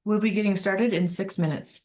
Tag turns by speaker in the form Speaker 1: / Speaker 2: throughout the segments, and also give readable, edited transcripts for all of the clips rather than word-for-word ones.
Speaker 1: We'll be getting started in 6 minutes.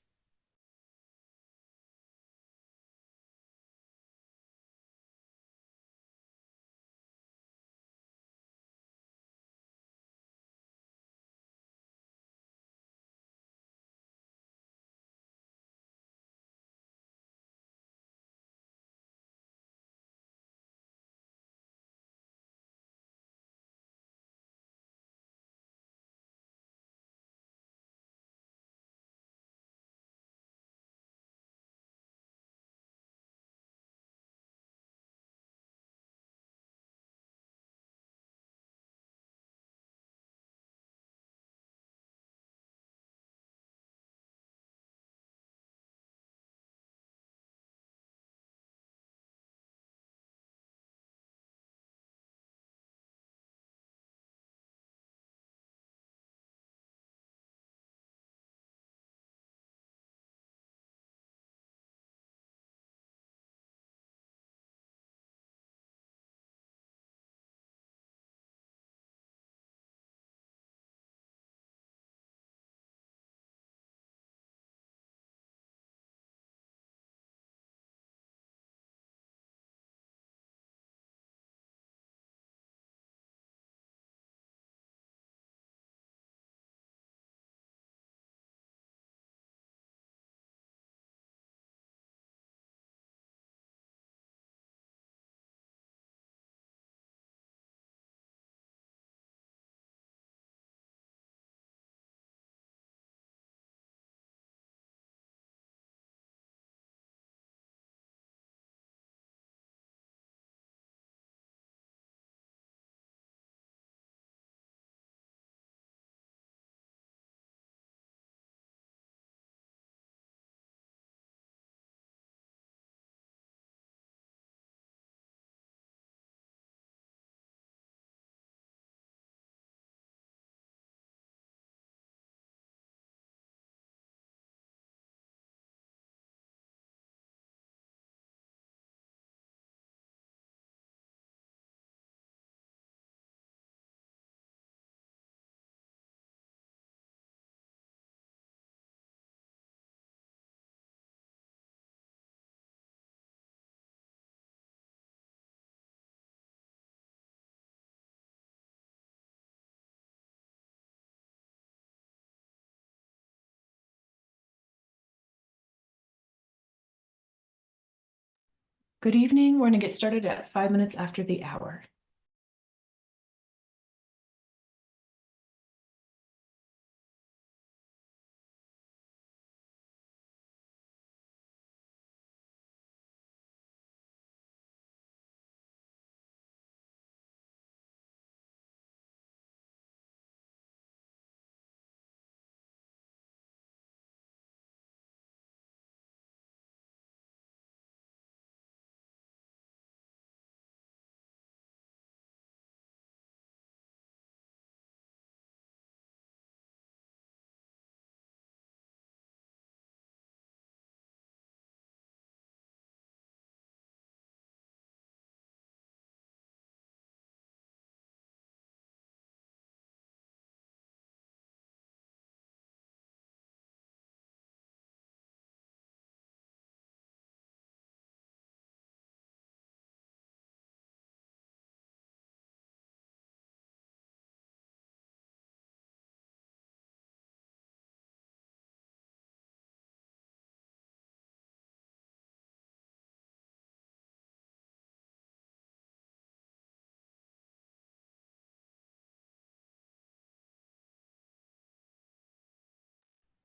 Speaker 1: Good evening. We're going to get started at 5 minutes after the hour.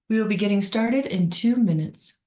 Speaker 1: We will be getting started in 2 minutes.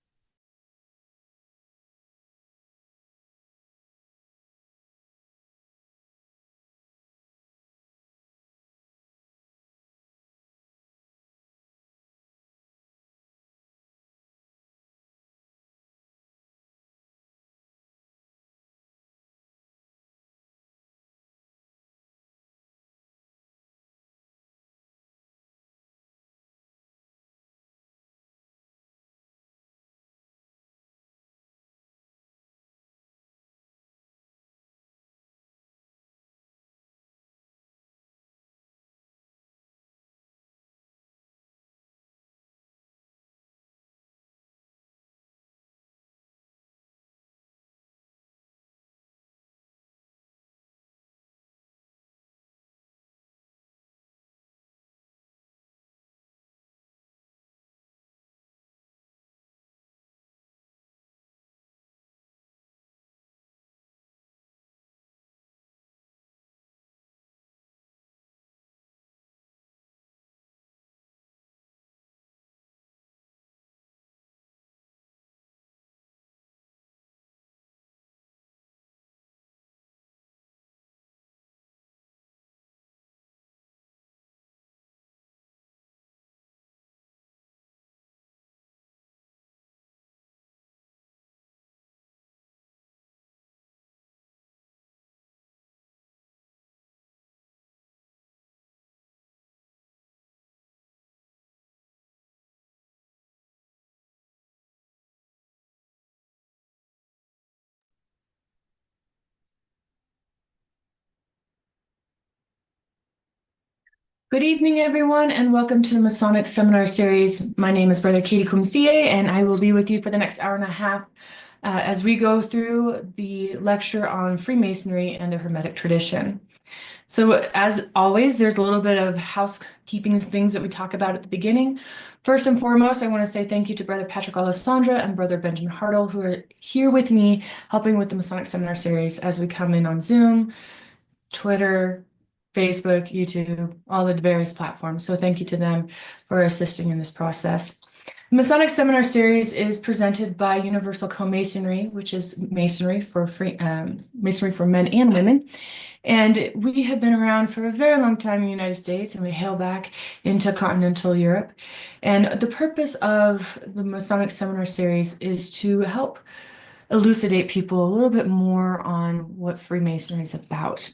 Speaker 1: Good evening, everyone, and welcome to the Masonic Seminar Series. My name is Brother Katie Kumsie, and I will be with you for the next hour and a half as we go through the lecture on Freemasonry and the Hermetic tradition. So, as always, there's a little bit of housekeeping things that we talk about at the beginning. First and foremost, I want to say thank you to Brother Patrick Alessandra and Brother Benjamin Hartle, who are here with me helping with the Masonic Seminar Series as we come in on Zoom, Twitter, Facebook, YouTube, all the various platforms. So thank you to them for assisting in this process. The Masonic Seminar Series is presented by Universal Co-Masonry, which is masonry for masonry for men and women. And we have been around for a very long time in the United States, and we hail back into continental Europe. And the purpose of the Masonic Seminar Series is to help elucidate people a little bit more on what Freemasonry is about.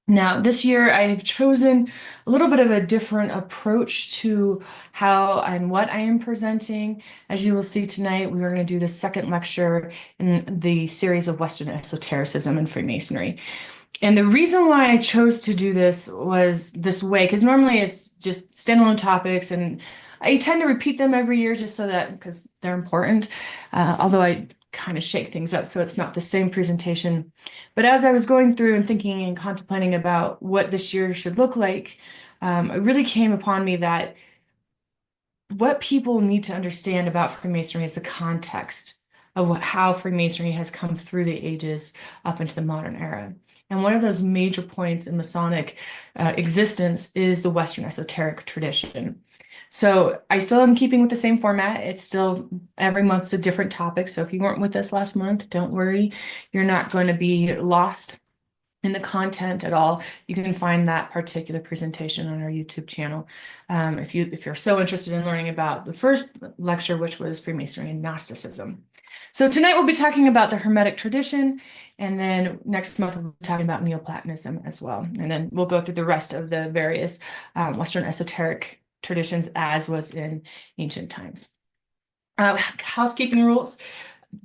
Speaker 1: Now, this year I have chosen a little bit of a different approach to how and what I am presenting. As you will see tonight, we are going to do the second lecture in the series of Western Esotericism and Freemasonry. And the reason why I chose to do this was this way, because normally it's just standalone topics, and I tend to repeat them every year just so that, because they're important, although I kind of shake things up so it's not the same presentation. But as I was going through and thinking and contemplating about what this year should look like, it really came upon me that what people need to understand about Freemasonry is the context of how Freemasonry has come through the ages up into the modern era. And one of those major points in Masonic existence is the Western Esoteric Tradition. So I still am keeping with the same format. It's still every month's a different topic. So if you weren't with us last month, don't worry. You're not going to be lost in the content at all. You can find that particular presentation on our YouTube channel. If you're so interested in learning about the first lecture, which was Freemasonry and Gnosticism. So tonight we'll be talking about the Hermetic tradition, and then next month we'll be talking about Neoplatonism as well. And then we'll go through the rest of the various Western esoteric traditions as was in ancient times. Housekeeping rules.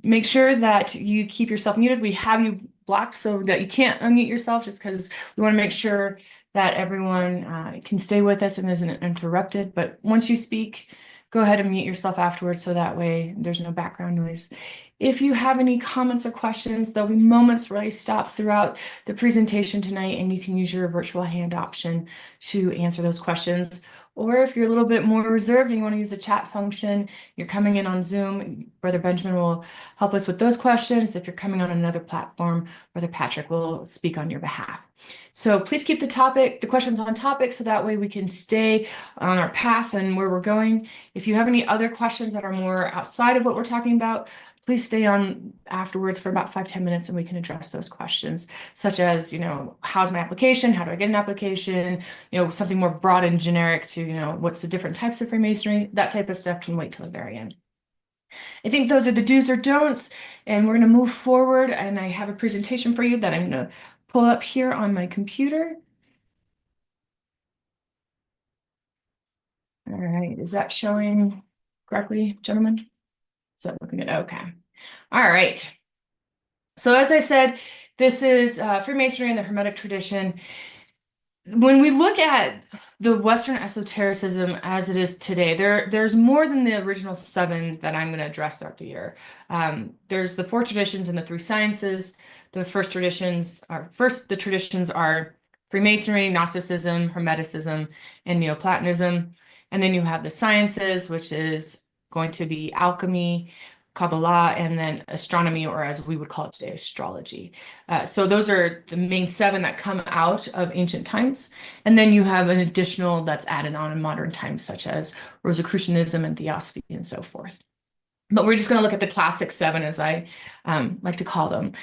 Speaker 1: Make sure that you keep yourself muted. We have you blocked so that you can't unmute yourself, just because we want to make sure that everyone can stay with us and isn't interrupted. But once you speak, go ahead and mute yourself afterwards so that way there's no background noise. If you have any comments or questions, there'll be moments where I stop throughout the presentation tonight, and you can use your virtual hand option to answer those questions. Or if you're a little bit more reserved and you want to use the chat function, you're coming in on Zoom, Brother Benjamin will help us with those questions. If you're coming on another platform, Brother Patrick will speak on your behalf. So please keep the questions on topic, so that way we can stay on our path and where we're going. If you have any other questions that are more outside of what we're talking about, please stay on afterwards for about 5-10 minutes and we can address those questions, such as, how's my application? How do I get an application? Something more broad and generic to, what's the different types of Freemasonry? That type of stuff can wait till the very end. I think those are the do's or don'ts, and we're going to move forward, and I have a presentation for you that I'm going to pull up here on my computer. All right, is that showing correctly, gentlemen? Is that looking good? Okay. All right. So as I said, this is Freemasonry and the Hermetic tradition. When we look at the Western esotericism as it is today, there's more than the original 7 that I'm going to address throughout the year. There's the 4 traditions and the 3 sciences. The traditions are Freemasonry, Gnosticism, Hermeticism, and Neoplatonism. And then you have the sciences, which is going to be alchemy, Kabbalah, and then astronomy, or as we would call it today, astrology. So those are the main 7 that come out of ancient times. And then you have an additional that's added on in modern times, such as Rosicrucianism and Theosophy and so forth. But we're just going to look at the classic 7, as I like to call them.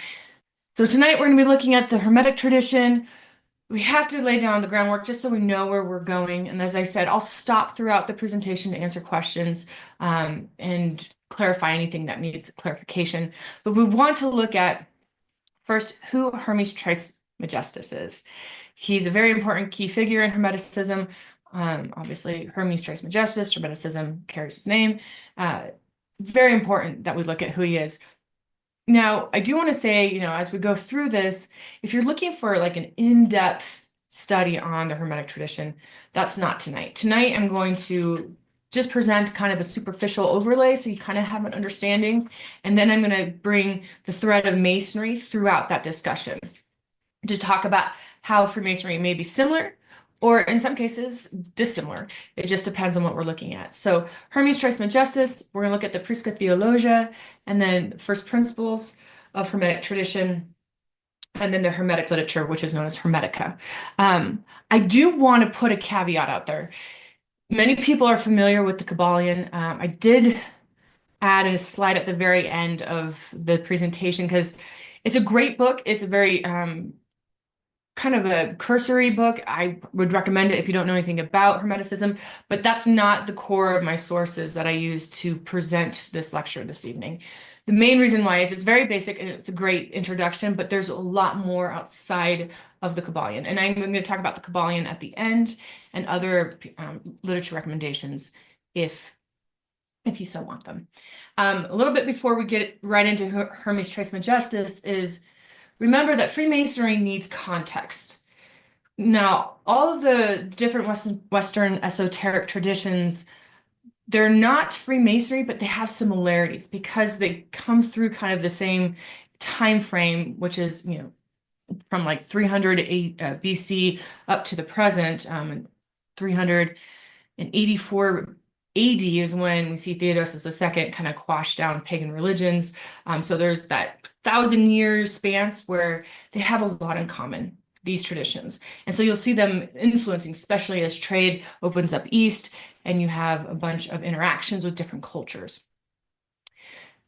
Speaker 1: So tonight we're going to be looking at the Hermetic tradition. We have to lay down the groundwork just so we know where we're going. And as I said, I'll stop throughout the presentation to answer questions and clarify anything that needs clarification. But we want to look at first who Hermes Trismegistus is. He's a very important key figure in Hermeticism. Obviously, Hermes Trismegistus, Hermeticism carries his name. Very important that we look at who he is. Now, I do want to say, as we go through this, if you're looking for like an in-depth study on the Hermetic tradition. That's not tonight. Tonight, I'm going to just present kind of a superficial overlay so you kind of have an understanding. And then I'm going to bring the thread of Masonry throughout that discussion to talk about how Freemasonry may be similar or in some cases dissimilar. It just depends on what we're looking at. So Hermes Trismegistus, we're going to look at the Prisca Theologia and then first principles of Hermetic tradition, and then the Hermetic literature, which is known as Hermetica. I do want to put a caveat out there. Many people are familiar with the Kybalion. I did add a slide at the very end of the presentation because it's a great book. It's a very kind of a cursory book. I would recommend it if you don't know anything about Hermeticism, but that's not the core of my sources that I use to present this lecture this evening. The main reason why is it's very basic and it's a great introduction, but there's a lot more outside of the Kybalion. And I'm going to talk about the Kybalion at the end and other literature recommendations if you so want them. A little bit before we get right into Hermes Trismegistus is remember that Freemasonry needs context. Now, all of the different Western esoteric traditions, they're not Freemasonry, but they have similarities because they come through kind of the same time frame, which is, from like 300 BC up to the present. 384 AD is when we see Theodosius II kind of quash down pagan religions. So there's that 1,000 years span where they have a lot in common, these traditions. And so you'll see them influencing, especially as trade opens up east and you have a bunch of interactions with different cultures.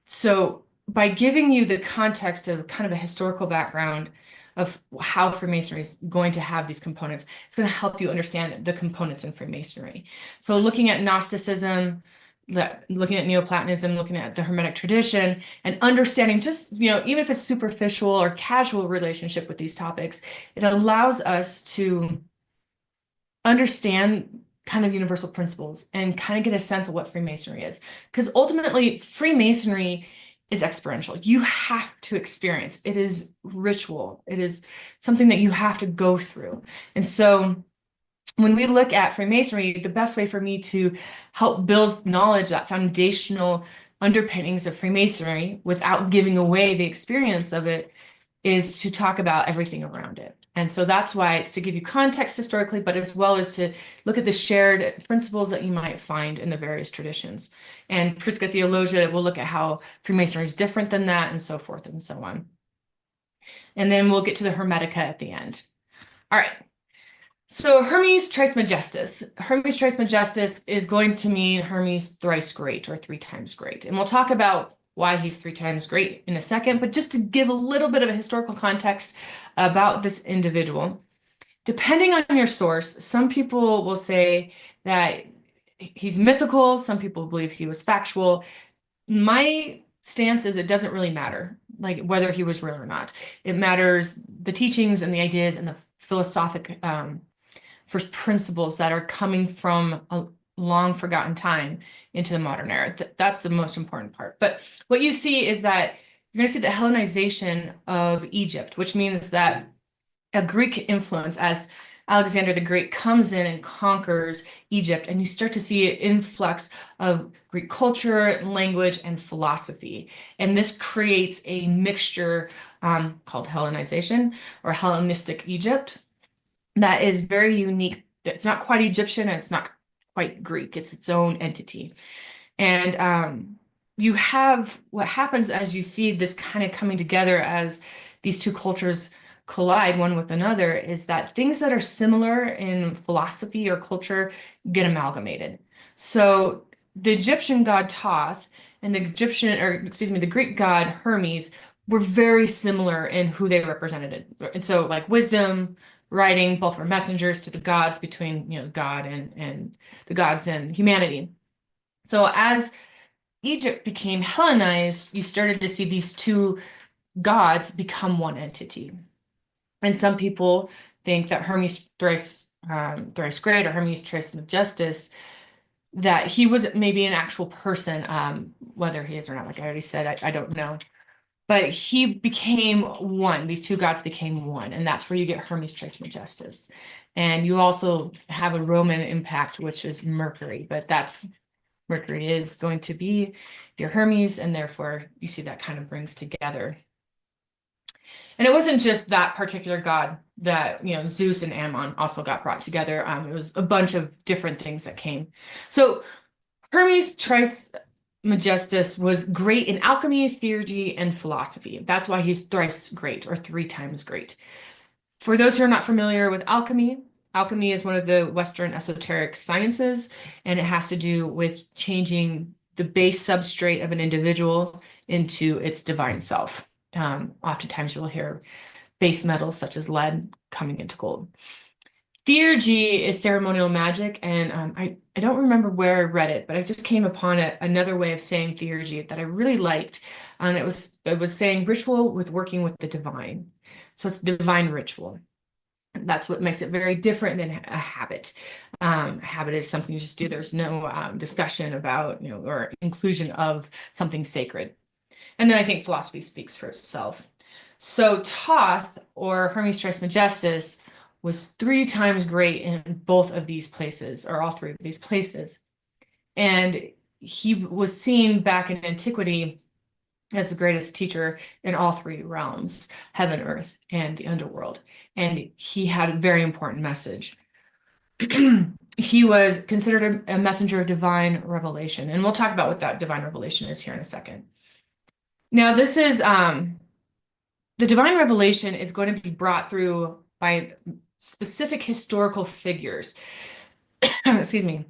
Speaker 1: So by giving you the context of kind of a historical background of how Freemasonry is going to have these components, it's going to help you understand the components in Freemasonry. So looking at Gnosticism, looking at Neoplatonism, looking at the Hermetic tradition, and understanding just, even if it's superficial or casual relationship with these topics, it allows us to understand kind of universal principles and kind of get a sense of what Freemasonry is. Because ultimately, Freemasonry is experiential. You have to experience. It is ritual. It is something that you have to go through. And so when we look at Freemasonry, the best way for me to help build knowledge, that foundational underpinnings of Freemasonry without giving away the experience of it, is to talk about everything around it. And so that's why it's to give you context historically, but as well as to look at the shared principles that you might find in the various traditions. And Prisca Theologia will look at how Freemasonry is different than that and so forth and so on. And then we'll get to the Hermetica at the end. All right. So Hermes Trismegistus. Hermes Trismegistus is going to mean Hermes thrice great or 3 times great. And we'll talk about why he's 3 times great in a second, but just to give a little bit of a historical context about this individual. Depending on your source, some people will say that he's mythical, some people believe he was factual. My stance is it doesn't really matter, like whether he was real or not. It matters the teachings and the ideas and the philosophic first principles that are coming from a long forgotten time into the modern era. That's the most important part. But what you see is that you're going to see the Hellenization of Egypt, which means that a Greek influence as Alexander the Great comes in and conquers Egypt, and you start to see an influx of Greek culture, language, and philosophy. And this creates a mixture called Hellenization or Hellenistic Egypt that is very unique. It's not quite Egyptian, and it's not quite Greek. It's its own entity. And you have what happens as you see this kind of coming together as these two cultures collide one with another is that things that are similar in philosophy or culture get amalgamated. So the Egyptian god Thoth and the Greek god Hermes were very similar in who they represented. And so like wisdom, writing, both were messengers to the gods between, God and the gods and humanity. So as Egypt became Hellenized, you started to see these two gods become one entity. And some people think that Hermes thrice great or Hermes Trismegistus, that he was maybe an actual person, whether he is or not. Like I already said, I don't know. but he became one. These two gods became one, and that's where you get Hermes Trismegistus. And you also have a Roman impact, which is Mercury, but that's Mercury is going to be your Hermes, and therefore you see that kind of brings together. And it wasn't just that particular god that, Zeus and Ammon also got brought together. It was a bunch of different things that came. So Hermes Trismegistus was great in alchemy, theurgy, and philosophy. That's why he's thrice great, or three times great. For those who are not familiar with alchemy, alchemy is one of the Western esoteric sciences, and it has to do with changing the base substrate of an individual into its divine self. Oftentimes you'll hear base metals such as lead coming into gold. Theurgy is ceremonial magic, and I don't remember where I read it, but I just came upon another way of saying theurgy that I really liked. It was saying ritual with working with the divine. So it's divine ritual. That's what makes it very different than a habit. A habit is something you just do. There's no discussion about, or inclusion of something sacred. And then I think philosophy speaks for itself. So Thoth, or Hermes Trismegistus, was three times great in both of these places, or all three of these places. And he was seen back in antiquity as the greatest teacher in all three realms, heaven, earth, and the underworld. And he had a very important message. He was considered a messenger of divine revelation. And we'll talk about what that divine revelation is here in a second. Now, this is the divine revelation is going to be brought through by specific historical figures. Excuse me.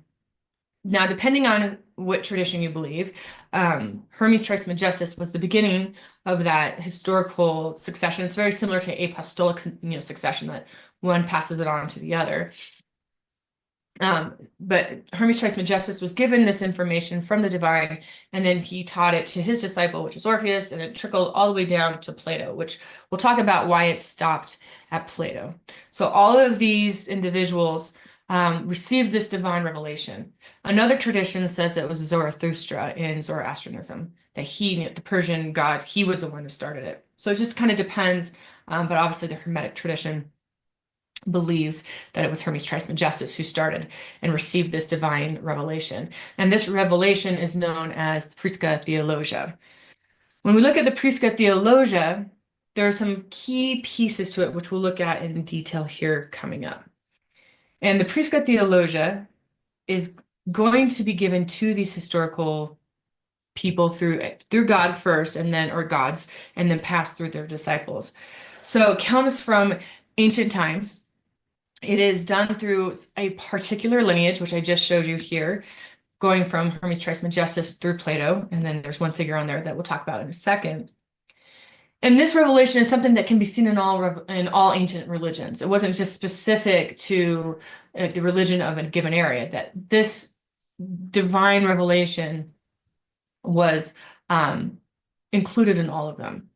Speaker 1: Now, depending on what tradition you believe, Hermes Trismegistus was the beginning of that historical succession. It's very similar to apostolic, succession, that one passes it on to the other. But Hermes Trismegistus was given this information from the divine, and then he taught it to his disciple, which was Orpheus, and it trickled all the way down to Plato, which we'll talk about why it stopped at Plato. So all of these individuals received this divine revelation. Another tradition says it was Zarathustra in Zoroastrianism, that the Persian god, he was the one who started it. So it just kind of depends, but obviously the Hermetic tradition believes that it was Hermes Trismegistus who started and received this divine revelation. And this revelation is known as the Prisca Theologia. When we look at the Prisca Theologia, there are some key pieces to it, which we'll look at in detail here coming up. And the Prisca Theologia is going to be given to these historical people through God first, and then, or gods, and then passed through their disciples. So it comes from ancient times. It is done through a particular lineage, which I just showed you here, going from Hermes Trismegistus through Plato, and then there's one figure on there that we'll talk about in a second. And this revelation is something that can be seen in all ancient religions. It wasn't just specific to the religion of a given area, that this divine revelation was included in all of them.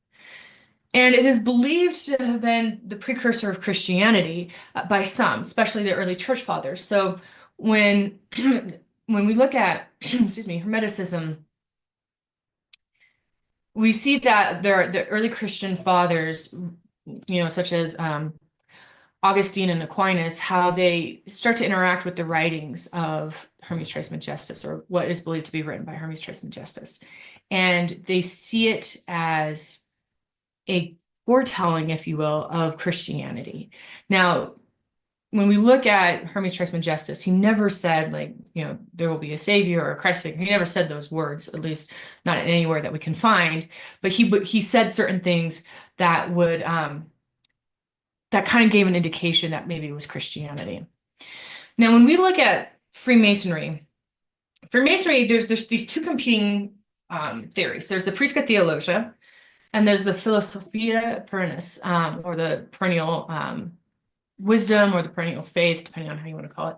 Speaker 1: And it is believed to have been the precursor of Christianity by some, especially the early church fathers. So when we look at, Hermeticism, we see that the early Christian fathers, such as Augustine and Aquinas, how they start to interact with the writings of Hermes Trismegistus, or what is believed to be written by Hermes Trismegistus. And they see it as a foretelling, if you will, of Christianity. Now, when we look at Hermes Trismegistus, he never said, there will be a savior or a Christ figure. He never said those words, at least not anywhere that we can find. But he said certain things that would that kind of gave an indication that maybe it was Christianity. Now, when we look at Freemasonry, there's these two competing theories. There's the Prisca Theologia, and there's the Philosophia Perennis, or the perennial wisdom, or the perennial faith, depending on how you want to call it.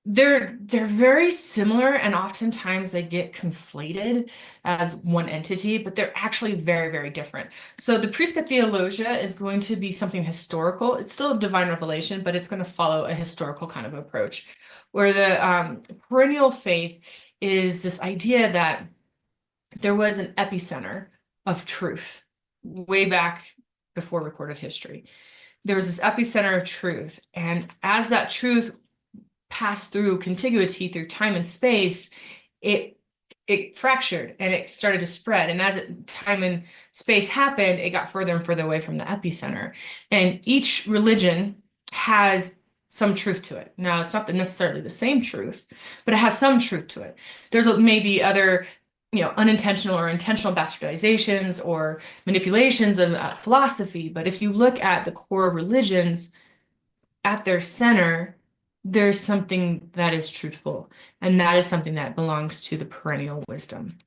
Speaker 1: They're very similar, and oftentimes they get conflated as one entity, but they're actually very, very different. So the Prisca Theologia is going to be something historical. It's still a divine revelation, but it's going to follow a historical kind of approach, where the perennial faith is this idea that there was an epicenter of truth way back before recorded history. There was this epicenter of truth. And as that truth passed through contiguity through time and space, it fractured and it started to spread. And as time and space happened, it got further and further away from the epicenter. And each religion has some truth to it. Now, it's not necessarily the same truth, but it has some truth to it. There's maybe other, unintentional or intentional bastardizations or manipulations of philosophy. But if you look at the core religions, at their center, there's something that is truthful, and that is something that belongs to the perennial wisdom.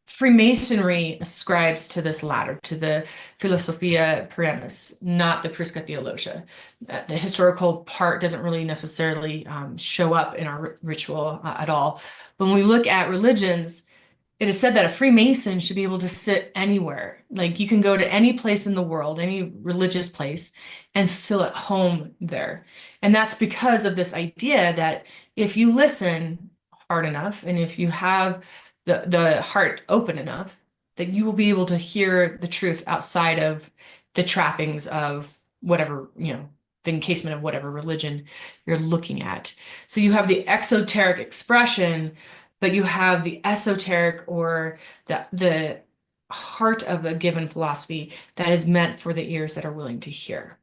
Speaker 1: Freemasonry ascribes to this latter, to the Philosophia Perennis, not the Prisca Theologia. The historical part doesn't really necessarily show up in our ritual at all. But when we look at religions, it is said that a Freemason should be able to sit anywhere. Like you can go to any place in the world, any religious place, and feel at home there. And that's because of this idea that if you listen hard enough, and if you have the heart open enough, that you will be able to hear the truth outside of the trappings of whatever, the encasement of whatever religion you're looking at. So you have the exoteric expression, but you have the esoteric or the heart of a given philosophy that is meant for the ears that are willing to hear.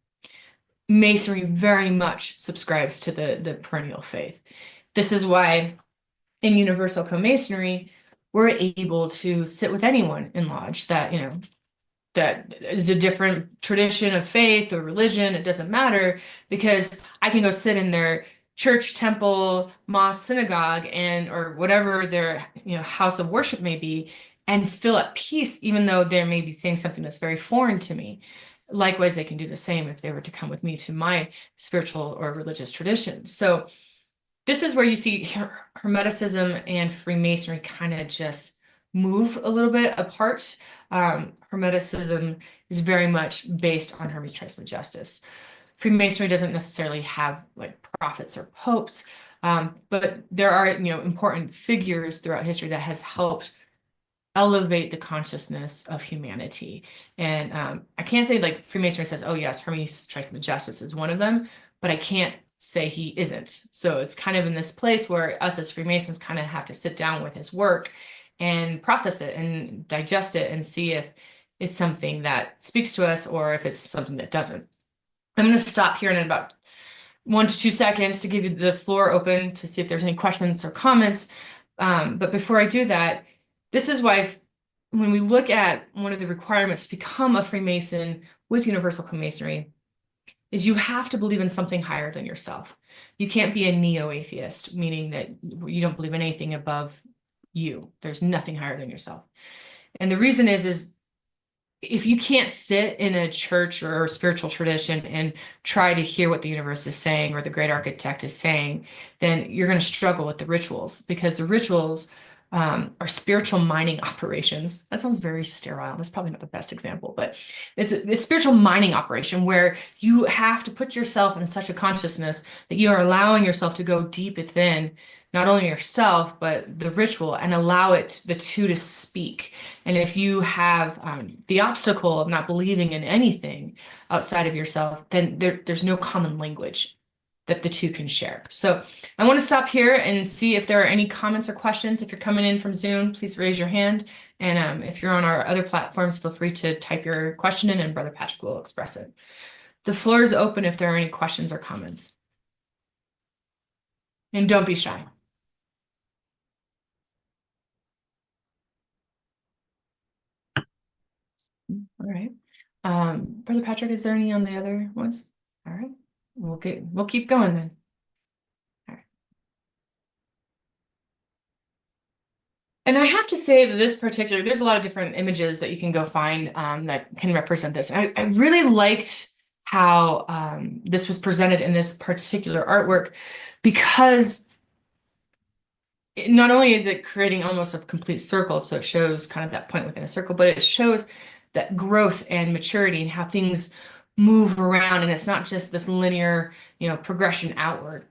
Speaker 1: Masonry very much subscribes to the perennial faith. This is why in Universal Co-Masonry, we're able to sit with anyone in lodge that, that is a different tradition of faith or religion. It doesn't matter, because I can go sit in their church, temple, mosque, synagogue, or whatever their house of worship may be, and feel at peace, even though they may be saying something that's very foreign to me. Likewise, they can do the same if they were to come with me to my spiritual or religious tradition. So this is where you see Hermeticism and Freemasonry kind of just move a little bit apart. Hermeticism is very much based on Hermes Trismegistus. Freemasonry doesn't necessarily have like prophets or popes, but there are important figures throughout history that has helped elevate the consciousness of humanity. And I can't say like Freemasonry says, oh yes, Hermes Trismegistus is one of them, but I can't say he isn't. So it's kind of in this place where us as Freemasons kind of have to sit down with his work and process it and digest it and see if it's something that speaks to us or if it's something that doesn't. I'm going to stop here in about 1 to 2 seconds to give you the floor open to see if there's any questions or comments. But before I do that, this is why when we look at one of the requirements to become a Freemason with Universal Co-Masonry is you have to believe in something higher than yourself. You can't be a neo-atheist, meaning that you don't believe in anything above you. There's nothing higher than yourself. And the reason is if you can't sit in a church or a spiritual tradition and try to hear what the universe is saying or the great architect is saying, then you're going to struggle with the rituals, because the rituals are spiritual mining operations. That sounds very sterile. That's probably not the best example, but it's a spiritual mining operation where you have to put yourself in such a consciousness that you are allowing yourself to go deep within not only yourself, but the ritual, and allow the two to speak. And if you have the obstacle of not believing in anything outside of yourself, then there's no common language that the two can share. So I want to stop here and see if there are any comments or questions. If you're coming in from Zoom, please raise your hand. And if you're on our other platforms, feel free to type your question in and Brother Patrick will express it. The floor is open if there are any questions or comments. And don't be shy. All right. Brother Patrick, is there any on the other ones? All right. We'll keep going then. All right. And I have to say that there's a lot of different images that you can go find that can represent this. I really liked how this was presented in this particular artwork, because not only is it creating almost a complete circle, so it shows kind of that point within a circle, but it shows that growth and maturity and how things move around, and it's not just this linear, progression outward.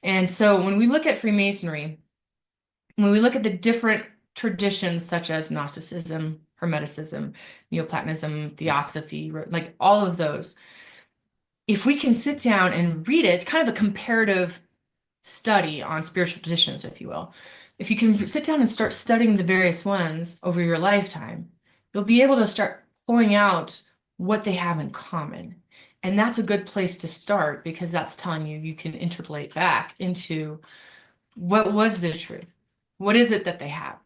Speaker 1: And so when we look at Freemasonry, when we look at the different traditions such as Gnosticism, Hermeticism, Neoplatonism, Theosophy, like all of those. If we can sit down and read it, it's kind of a comparative study on spiritual traditions, if you will. If you can sit down and start studying the various ones over your lifetime, you'll be able to start pulling out what they have in common. And that's a good place to start because that's telling you you can interpolate back into what was the truth? What is it that they have?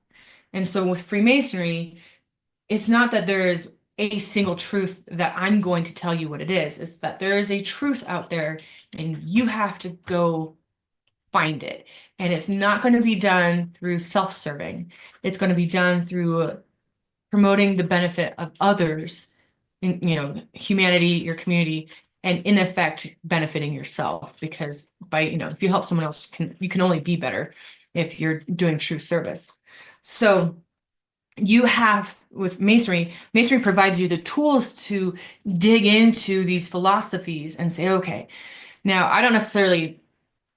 Speaker 1: And so with Freemasonry, it's not that there is a single truth that I'm going to tell you what it is. It's that there is a truth out there and you have to go find it. And it's not going to be done through self-serving. It's going to be done through promoting the benefit of others in, humanity, your community, and in effect benefiting yourself. Because by, if you help someone else, you can only be better if you're doing true service. So you have with Masonry provides you the tools to dig into these philosophies and say, okay, now I don't necessarily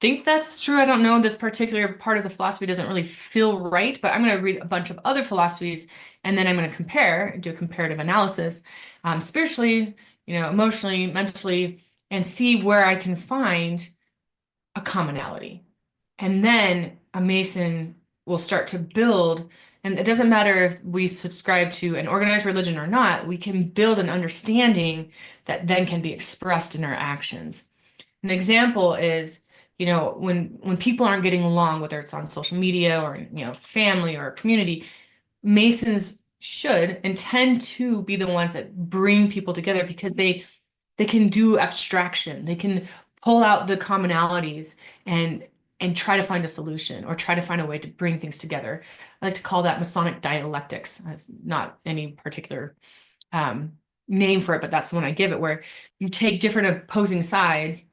Speaker 1: think that's true. I don't know. This particular part of the philosophy doesn't really feel right, but I'm going to read a bunch of other philosophies and then I'm going to do a comparative analysis, spiritually, emotionally, mentally, and see where I can find a commonality. And then a Mason will start to build, and it doesn't matter if we subscribe to an organized religion or not, we can build an understanding that then can be expressed in our actions. An example is, when people aren't getting along, whether it's on social media or, family or community, Masons should and tend to be the ones that bring people together because they can do abstraction. They can pull out the commonalities and try to find a solution or try to find a way to bring things together. I like to call that Masonic dialectics. That's not any particular name for it, but that's the one I give it, where you take different opposing sides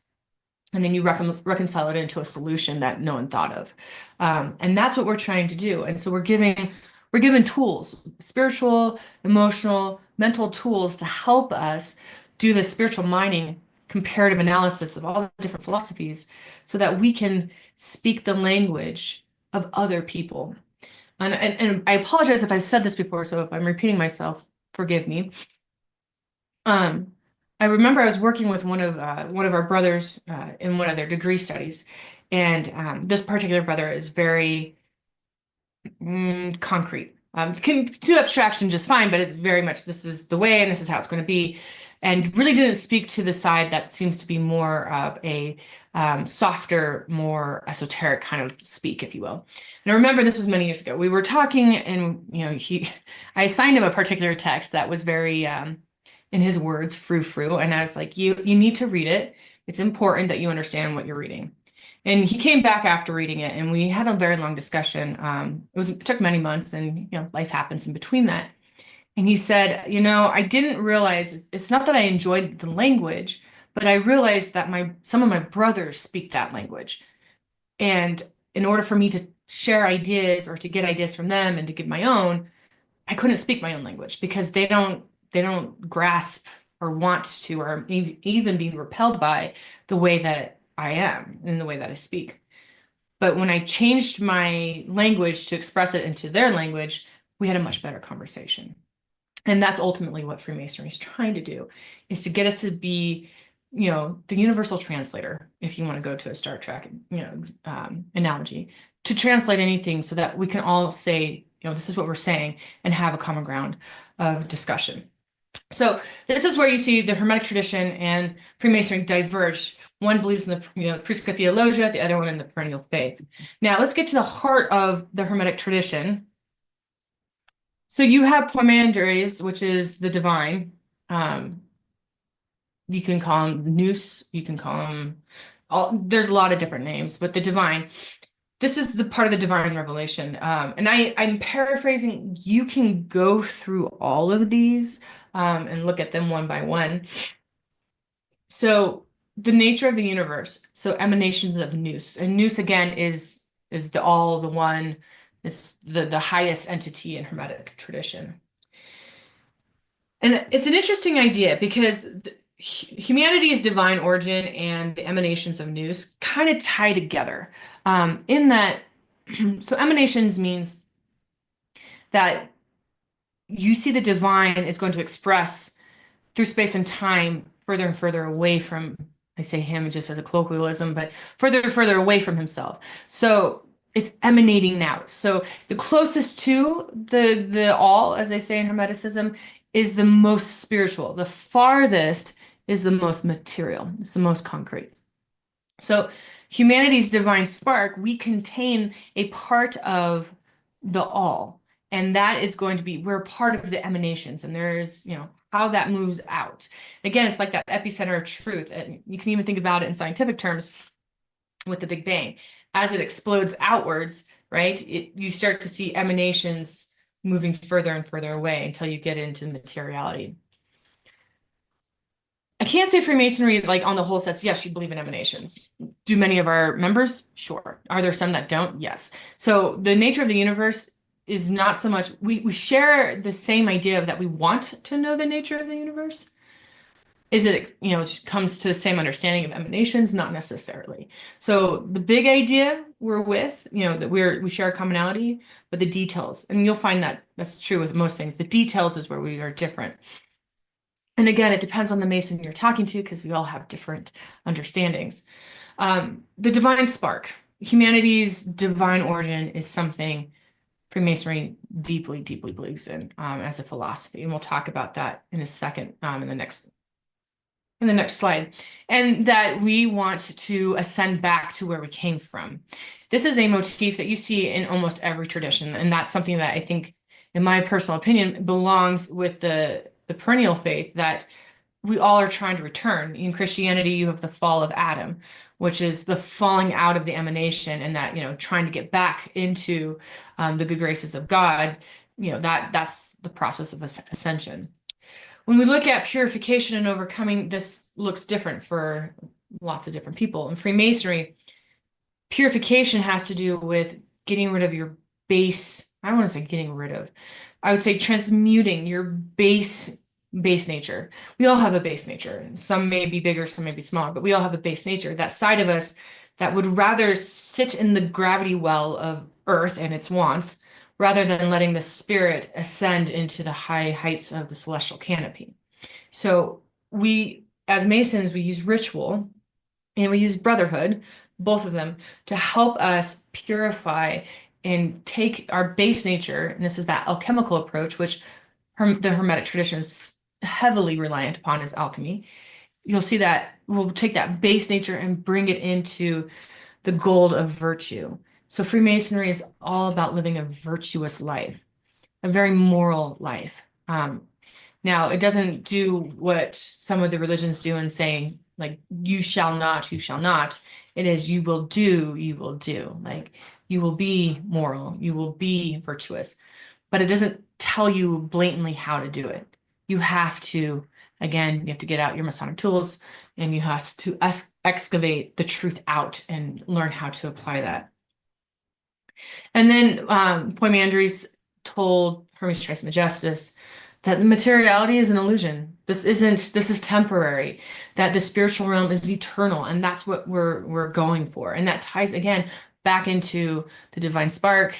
Speaker 1: and then you reconcile it into a solution that no one thought of. And that's what we're trying to do. And so we're given tools, spiritual, emotional, mental tools to help us do the spiritual mining, comparative analysis of all the different philosophies so that we can speak the language of other people. And I apologize if I've said this before, so if I'm repeating myself, forgive me. I remember I was working with one of our brothers in one of their degree studies, and this particular brother is very concrete. Can do abstraction just fine, but it's very much this is the way and this is how it's going to be, and really didn't speak to the side that seems to be more of a softer, more esoteric kind of speak, if you will. And I remember this was many years ago. We were talking, and I assigned him a particular text that was very, in his words, frou-frou, and I was like, you need to read it. It's important that you understand what you're reading. And he came back after reading it, and we had a very long discussion. It took many months, and life happens in between that. And he said, I didn't realize it's not that I enjoyed the language, but I realized that some of my brothers speak that language. And in order for me to share ideas or to get ideas from them and to give my own, I couldn't speak my own language because they don't grasp or want to or even be repelled by the way that I am and the way that I speak. But when I changed my language to express it into their language, we had a much better conversation. And that's ultimately what Freemasonry is trying to do, is to get us to be, the universal translator, if you want to go to a Star Trek, analogy, to translate anything so that we can all say, this is what we're saying and have a common ground of discussion. So this is where you see the Hermetic tradition and Freemasonry diverge. One believes in the Prisca Theologia, the other one in the perennial faith. Now let's get to the heart of the Hermetic tradition. So you have Poimandres, which is the divine. You can call him Nous, you can call him there's a lot of different names, but the divine. This is the part of the divine revelation. And I'm paraphrasing. You can go through all of these and look at them one by one. So the nature of the universe. So emanations of Nous. And Nous, again, is the all, the one. It's the highest entity in Hermetic tradition. And it's an interesting idea because humanity's divine origin and the emanations of Nous kind of tie together in that, so emanations means that you see the divine is going to express through space and time further and further away from, I say him just as a colloquialism, but further and further away from himself. So it's emanating now. So the closest to the all, as they say in Hermeticism, is the most spiritual. The farthest is the most material. It's the most concrete. So humanity's divine spark, we contain a part of the all. And that is going to be, we're part of the emanations, and there's, how that moves out. Again, it's like that epicenter of truth. And you can even think about it in scientific terms with the Big Bang. As it explodes outwards, right, you start to see emanations moving further and further away until you get into materiality. I can't say Freemasonry, like on the whole, says, yes, you believe in emanations. Do many of our members? Sure. Are there some that don't? Yes. So the nature of the universe is not so much, we share the same idea of that we want to know the nature of the universe. Is it, it comes to the same understanding of emanations? Not necessarily. So the big idea we're with, that we share a commonality, but the details, and you'll find that that's true with most things. The details is where we are different. And again, it depends on the Mason you're talking to, because we all have different understandings. The divine spark, humanity's divine origin, is something Freemasonry deeply, deeply believes in as a philosophy. And we'll talk about that in a second in the next slide. And that we want to ascend back to where we came from. This is a motif that you see in almost every tradition. And that's something that I think, in my personal opinion, belongs with the perennial faith, that we all are trying to return. In Christianity, you have the fall of Adam, which is the falling out of the emanation, and that, trying to get back into the good graces of God, that's the process of ascension. When we look at purification and overcoming, this looks different for lots of different people. In Freemasonry, purification has to do with getting rid of your base. I don't want to say getting rid of. I would say transmuting your base nature. We all have a base nature. Some may be bigger, some may be smaller, but we all have a base nature. That side of us that would rather sit in the gravity well of Earth and its wants, rather than letting the spirit ascend into the high heights of the celestial canopy. So we, as Masons, we use ritual and we use brotherhood, both of them, to help us purify and take our base nature, and this is that alchemical approach, which the Hermetic traditions heavily reliant upon, is alchemy. You'll see that we'll take that base nature and bring it into the gold of virtue. So Freemasonry is all about living a virtuous life, a very moral life. Now, it doesn't do what some of the religions do in saying, like, you shall not, you shall not. It is, you will do, you will do. Like, you will be moral, you will be virtuous. But it doesn't tell you blatantly how to do it. You have to, again, you have to get out your Masonic tools, and you have to excavate the truth out and learn how to apply that. And then Poimandres told Hermes Trismegistus that the materiality is an illusion. This is temporary, that the spiritual realm is eternal, and that's what we're going for. And that ties again back into the divine spark,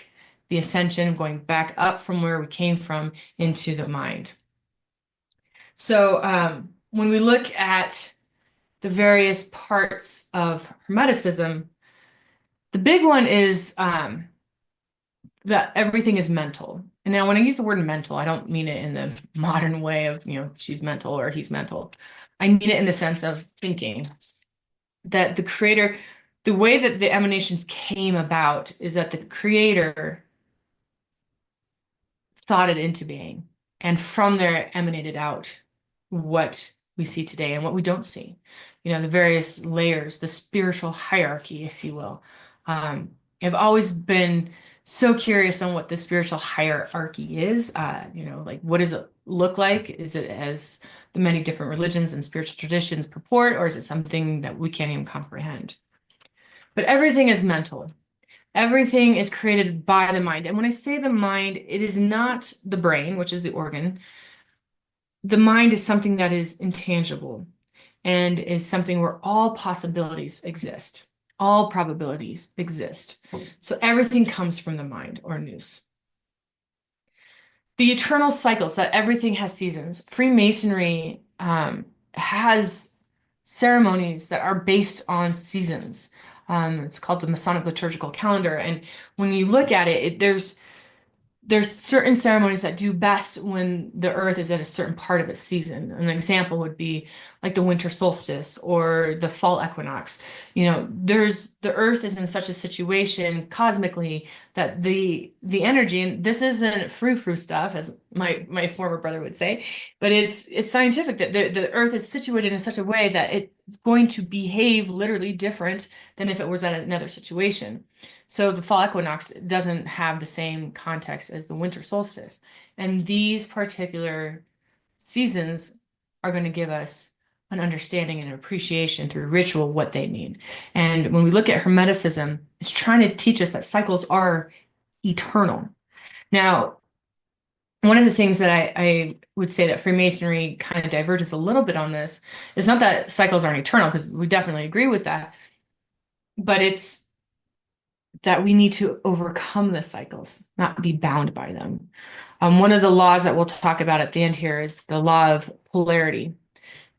Speaker 1: the ascension, going back up from where we came from into the mind. So when we look at the various parts of Hermeticism, the big one is that everything is mental. And now when I use the word mental, I don't mean it in the modern way of, she's mental or he's mental. I mean it in the sense of thinking that the creator, the way that the emanations came about is that the creator thought it into being. And from there emanated out what we see today and what we don't see. The various layers, the spiritual hierarchy, if you will. I've always been so curious on what the spiritual hierarchy is. Like, what does it look like? Is it as the many different religions and spiritual traditions purport, or is it something that we can't even comprehend? But everything is mental. Everything is created by the mind. And when I say the mind, it is not the brain, which is the organ. The mind is something that is intangible and is something where all possibilities exist. All probabilities exist. So everything comes from the mind, or nous. the eternal cycles, that everything has seasons. Freemasonry has ceremonies that are based on seasons. It's called the Masonic liturgical calendar. And when you look at it, there's certain ceremonies that do best when the earth is at a certain part of its season. An example would be like the winter solstice or the fall equinox. The earth is in such a situation cosmically that the energy, and this isn't frou-frou stuff, as my former brother would say, but it's scientific that the earth is situated in such a way that it's going to behave literally different than if it was at another situation. So the fall equinox doesn't have the same context as the winter solstice. And these particular seasons are going to give us an understanding and appreciation through ritual what they mean. And when we look at Hermeticism, it's trying to teach us that cycles are eternal. Now, one of the things that I would say that Freemasonry kind of diverges a little bit on this is not that cycles aren't eternal, because we definitely agree with that, but it's that we need to overcome the cycles, not be bound by them. One of the laws that we'll talk about at the end here is the law of polarity.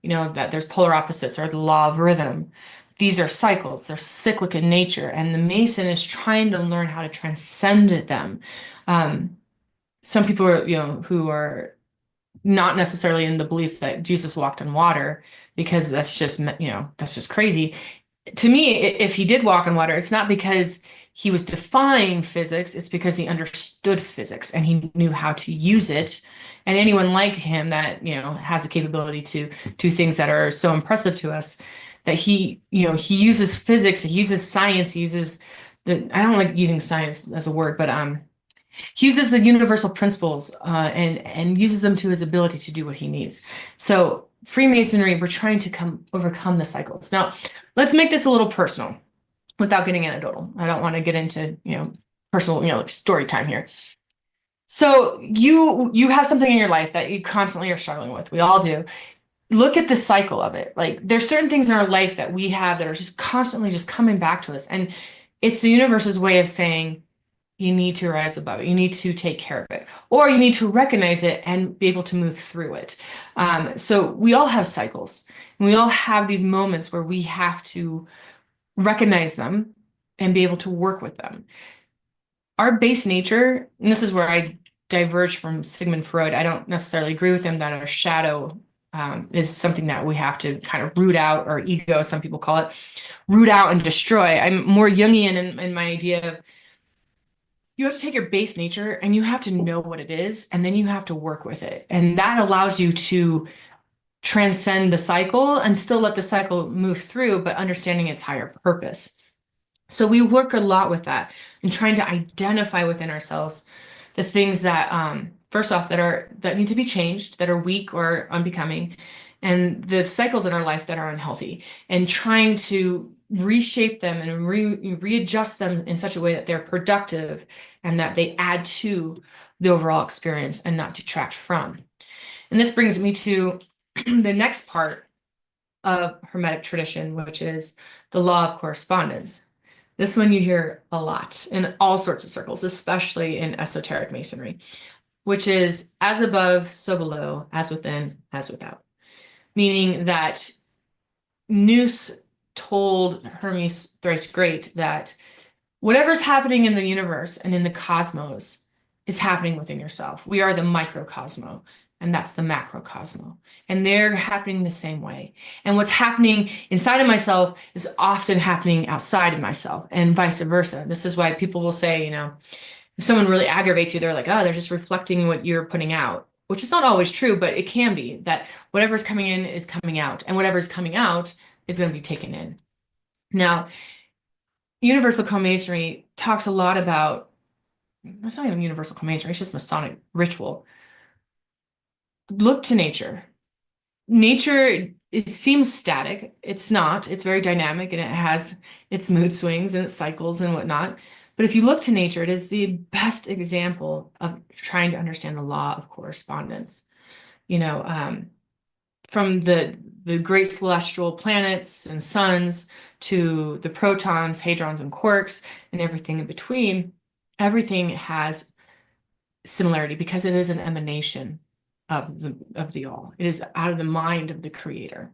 Speaker 1: That there's polar opposites, or the law of rhythm. These are cycles, they're cyclic in nature, and the Mason is trying to learn how to transcend them. Some people are, who are not necessarily in the belief that Jesus walked on water, because that's just crazy. To me, if he did walk on water, it's not because he was defying physics, it's because he understood physics and he knew how to use it. And anyone like him that, has the capability to do things that are so impressive to us, that he uses physics, he uses science, I don't like using science as a word, but he uses the universal principles and uses them to his ability to do what he needs. So Freemasonry, we're trying to overcome the cycles. Now, let's make this a little personal without getting anecdotal. I don't want to get into, personal, like story time here. So you have something in your life that you constantly are struggling with. We all do. Look at the cycle of it. Like, there's certain things in our life that we have that are just constantly just coming back to us. And it's the universe's way of saying, you need to rise above it. You need to take care of it, or you need to recognize it and be able to move through it. So we all have cycles, and we all have these moments where we have to recognize them and be able to work with them. Our base nature, and this is where I diverge from Sigmund Freud. I don't necessarily agree with him that our shadow is something that we have to kind of root out, or ego, some people call it, root out and destroy. I'm more Jungian in my idea of, you have to take your base nature and you have to know what it is, and then you have to work with it. And that allows you to transcend the cycle and still let the cycle move through, but understanding its higher purpose. So we work a lot with that and trying to identify within ourselves the things that, first off, that need to be changed, that are weak or unbecoming, and the cycles in our life that are unhealthy, and trying to reshape them and readjust them in such a way that they're productive and that they add to the overall experience and not detract from. And this brings me to the next part of Hermetic tradition, which is the law of correspondence. This one you hear a lot in all sorts of circles, especially in esoteric masonry, which is as above, so below, as within, as without. Meaning that Nous told Hermes thrice great that whatever's happening in the universe and in the cosmos is happening within yourself. We are the microcosmo, and that's the macrocosmo. And they're happening the same way. And what's happening inside of myself is often happening outside of myself, and vice versa. This is why people will say, if someone really aggravates you, they're like, oh, they're just reflecting what you're putting out, which is not always true, but it can be that whatever's coming in is coming out, and whatever's coming out is going to be taken in. Now, Universal Co-Masonry talks a lot about, it's not even Universal Co-Masonry, it's just Masonic ritual. Look to nature. Nature, it seems static. It's not. It's very dynamic, and it has its mood swings and its cycles and whatnot. But if you look to nature, it is the best example of trying to understand the law of correspondence. From the great celestial planets and suns to the protons, hadrons, and quarks, and everything in between, everything has similarity because it is an emanation of the all. It is out of the mind of the creator.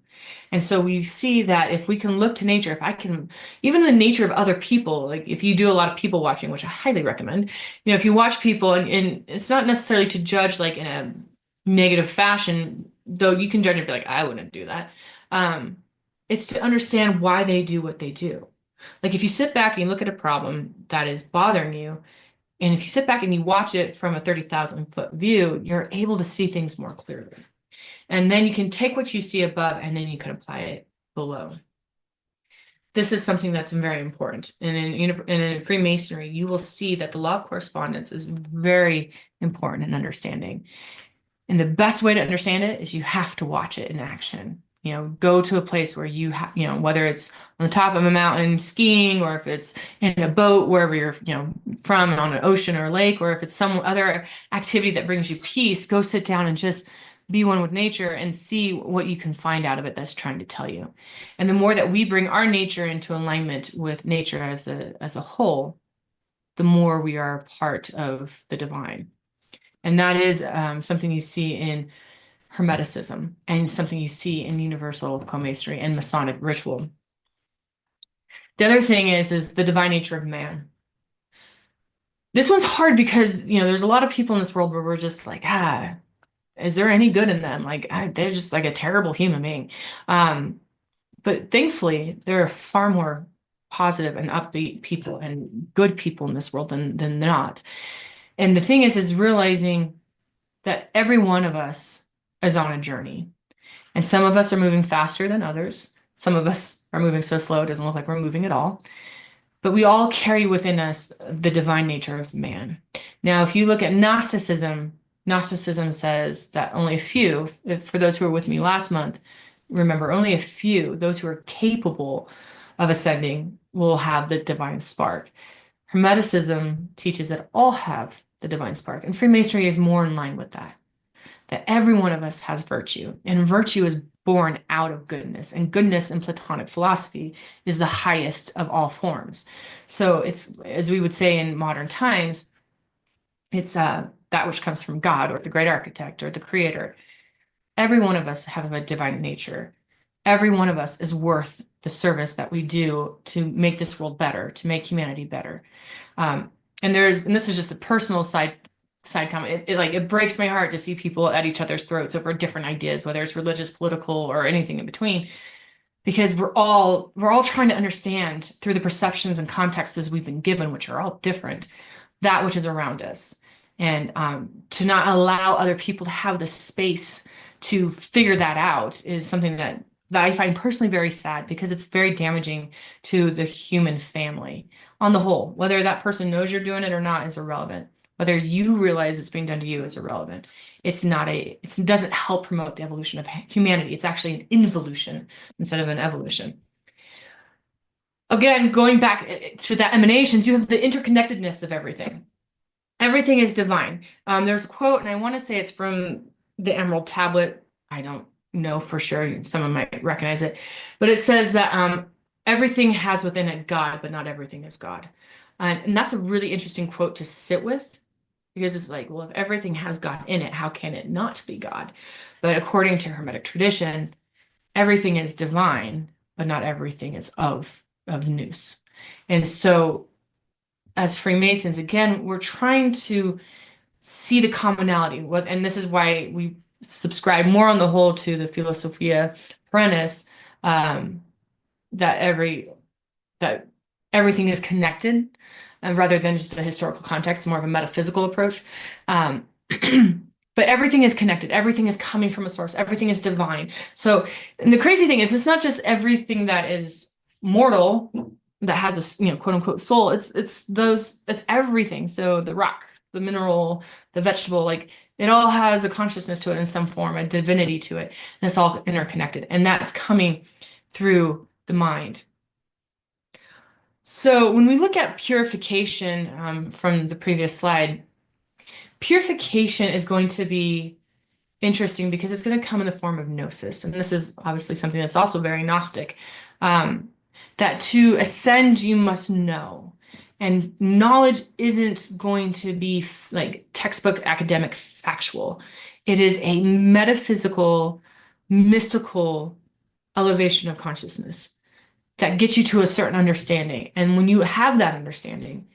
Speaker 1: And so we see that if we can look to nature, if I can, even the nature of other people, like if you do a lot of people watching, which I highly recommend, if you watch people and it's not necessarily to judge like in a negative fashion, though you can judge and be like, I wouldn't do that. It's to understand why they do what they do. Like if you sit back and you look at a problem that is bothering you, and if you sit back and you watch it from a 30,000-foot view, you're able to see things more clearly. And then you can take what you see above and then you can apply it below. This is something that's very important. And in Freemasonry, you will see that the law of correspondence is very important in understanding. And the best way to understand it is you have to watch it in action. Go to a place where you have, whether it's on the top of a mountain skiing, or if it's in a boat, wherever you're, from on an ocean or a lake, or if it's some other activity that brings you peace, go sit down and just be one with nature and see what you can find out of it that's trying to tell you. And the more that we bring our nature into alignment with nature as a whole, the more we are part of the divine. And that is something you see in Hermeticism and something you see in universal Co-Masonry and Masonic ritual. The other thing is the divine nature of man. This one's hard because, there's a lot of people in this world where we're just like, is there any good in them? Like, they're just like a terrible human being. But thankfully, there are far more positive and upbeat people and good people in this world than not. And the thing is realizing that every one of us is on a journey. And some of us are moving faster than others. Some of us are moving so slow it doesn't look like we're moving at all. But we all carry within us the divine nature of man. Now, if you look at Gnosticism, Gnosticism says that only a few, for those who were with me last month, remember, only a few, those who are capable of ascending, will have the divine spark. Hermeticism teaches that all have the divine spark, and Freemasonry is more in line with that every one of us has virtue, and virtue is born out of goodness, and goodness in Platonic philosophy is the highest of all forms. So it's, as we would say in modern times, it's that which comes from God or the great architect or the creator. Every one of us have a divine nature. Every one of us is worth the service that we do to make this world better, to make humanity better. And this is just a personal side comment. It breaks my heart to see people at each other's throats over different ideas, whether it's religious, political, or anything in between, because we're all trying to understand through the perceptions and contexts we've been given, which are all different, that which is around us, and to not allow other people to have the space to figure that out is something that I find personally very sad, because it's very damaging to the human family on the whole. Whether that person knows you're doing it or not is irrelevant. Whether you realize it's being done to you is irrelevant. It doesn't help promote the evolution of humanity. It's actually an involution instead of an evolution. Again, going back to that emanations, you have the interconnectedness of everything. Everything is divine. There's a quote, and I want to say it's from the Emerald Tablet. I don't know for sure. Someone might recognize it. But it says that everything has within it God, but not everything is God. And that's a really interesting quote to sit with, because it's like, well, if everything has God in it, how can it not be God? But according to Hermetic tradition, everything is divine, but not everything is of nous. And so as Freemasons, again, we're trying to see the commonality. And this is why we subscribe more on the whole to the Philosophia Perennis, that everything is connected, rather than just a historical context, more of a metaphysical approach. But everything is connected. Everything is coming from a source. Everything is divine. So, and the crazy thing is, it's not just everything that is mortal that has a, quote unquote soul. It's everything. So the rock, the mineral, the vegetable, like it all has a consciousness to it in some form, a divinity to it, and it's all interconnected. And that's coming through the mind. So when we look at purification from the previous slide, purification is going to be interesting because it's going to come in the form of gnosis. And this is obviously something that's also very Gnostic, that to ascend, you must know. And knowledge isn't going to be like textbook academic factual. It is a metaphysical, mystical elevation of consciousness that gets you to a certain understanding. And when you have that understanding,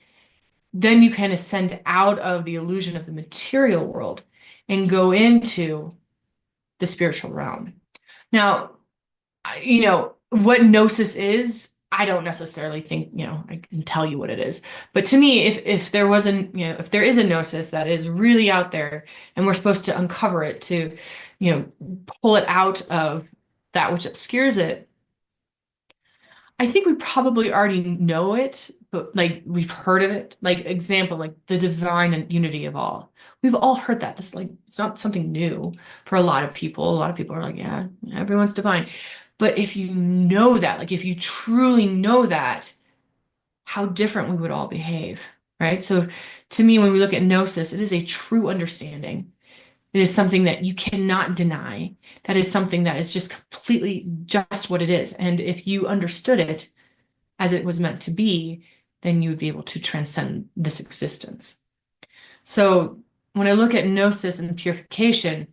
Speaker 1: then you can ascend out of the illusion of the material world and go into the spiritual realm. Now, what gnosis is, I don't necessarily think, I can tell you what it is. But to me, if there wasn't, if there is a gnosis that is really out there and we're supposed to uncover it to, pull it out of that which obscures it, I think we probably already know it, but like we've heard of it. Like example, like the divine and unity of all. We've all heard that. This like it's not something new for a lot of people. A lot of people are like, yeah, everyone's divine. But if you know that, like if you truly know that, how different we would all behave, right? So to me, when we look at gnosis, it is a true understanding. It is something that you cannot deny. That is something that is just completely just what it is. And if you understood it as it was meant to be, then you would be able to transcend this existence. So when I look at gnosis and purification,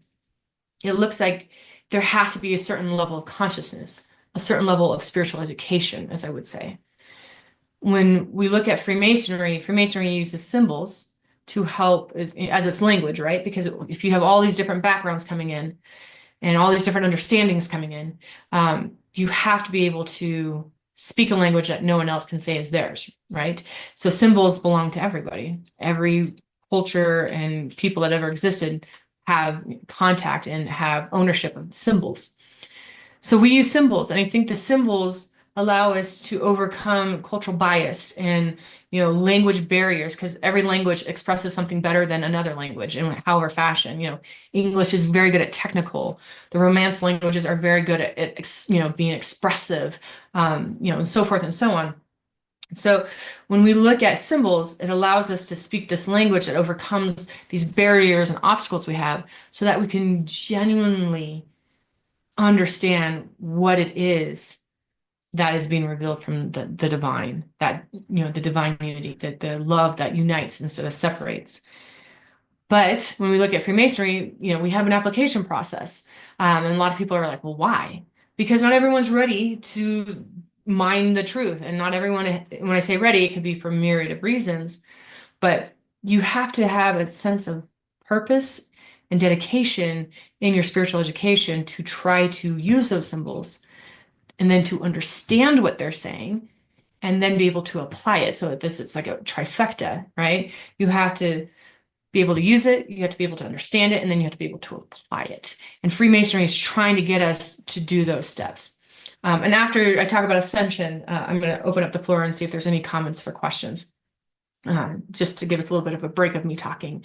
Speaker 1: it looks like there has to be a certain level of consciousness, a certain level of spiritual education, as I would say. When we look at Freemasonry, Freemasonry uses symbols to help as its language, right? Because if you have all these different backgrounds coming in and all these different understandings coming in, you have to be able to speak a language that no one else can say is theirs, right? So symbols belong to everybody. Every culture and people that ever existed have contact and have ownership of symbols. So we use symbols, and I think the symbols allow us to overcome cultural bias and language barriers because every language expresses something better than another language in however fashion. English is very good at technical. The Romance languages are very good at being expressive, and so forth and so on. So when we look at symbols, it allows us to speak this language that overcomes these barriers and obstacles we have so that we can genuinely understand what it is that is being revealed from the divine, that, the divine unity, the love that unites instead of separates. But when we look at Freemasonry, we have an application process. And a lot of people are like, well, why? Because not everyone's ready to mine the truth. And not everyone, when I say ready, it could be for a myriad of reasons. But you have to have a sense of purpose and dedication in your spiritual education to try to use those symbols and then to understand what they're saying and then be able to apply it. So it's like a trifecta, right? You have to be able to use it, you have to be able to understand it, and then you have to be able to apply it. And Freemasonry is trying to get us to do those steps. And after I talk about ascension, I'm going to open up the floor and see if there's any comments for questions. Just to give us a little bit of a break of me talking.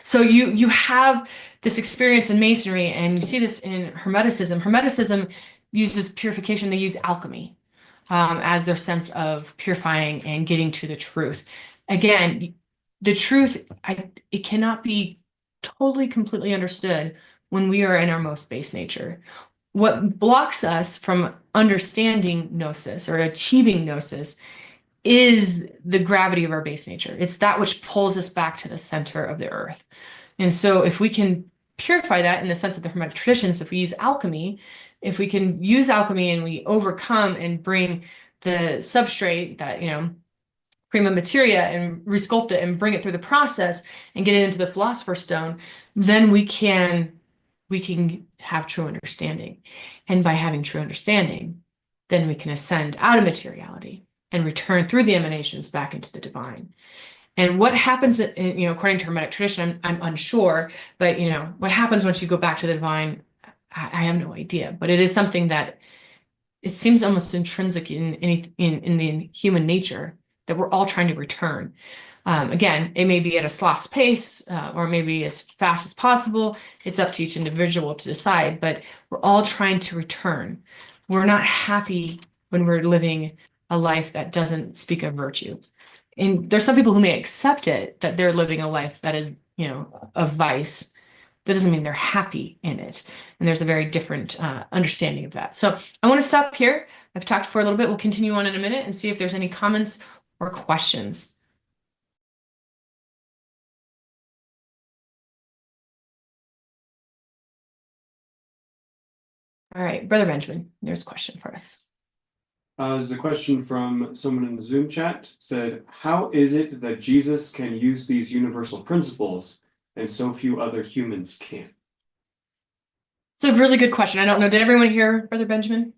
Speaker 1: So you have this experience in Masonry, and you see this in Hermeticism. Hermeticism uses purification. They use alchemy as their sense of purifying and getting to the truth. Again, the truth, it cannot be totally, completely understood when we are in our most base nature. What blocks us from understanding gnosis or achieving gnosis is the gravity of our base nature. It's that which pulls us back to the center of the earth. And so if we can purify that in the sense of the Hermetic traditions, if we use alchemy, if we can use alchemy and we overcome and bring the substrate, that, prima materia, and resculpt it and bring it through the process and get it into the philosopher's stone, then we can have true understanding. And by having true understanding, then we can ascend out of materiality and return through the emanations back into the divine. And what happens, according to Hermetic tradition, I'm unsure, but what happens once you go back to the divine, I have no idea. But it is something that it seems almost intrinsic in the human nature that we're all trying to return. Again, it may be at a slow pace, or maybe as fast as possible. It's up to each individual to decide, but we're all trying to return. We're not happy when we're living a life that doesn't speak of virtue. And there's some people who may accept it, that they're living a life that is, of vice. That doesn't mean they're happy in it. And there's a very different understanding of that. So I want to stop here. I've talked for a little bit. We'll continue on in a minute and see if there's any comments or questions. All right, Brother Benjamin, there's a question for us.
Speaker 2: There's a question from someone in the Zoom chat. Said, how is it that Jesus can use these universal principles and so few other humans can?
Speaker 1: It's a really good question. I don't know. Did everyone hear Brother Benjamin?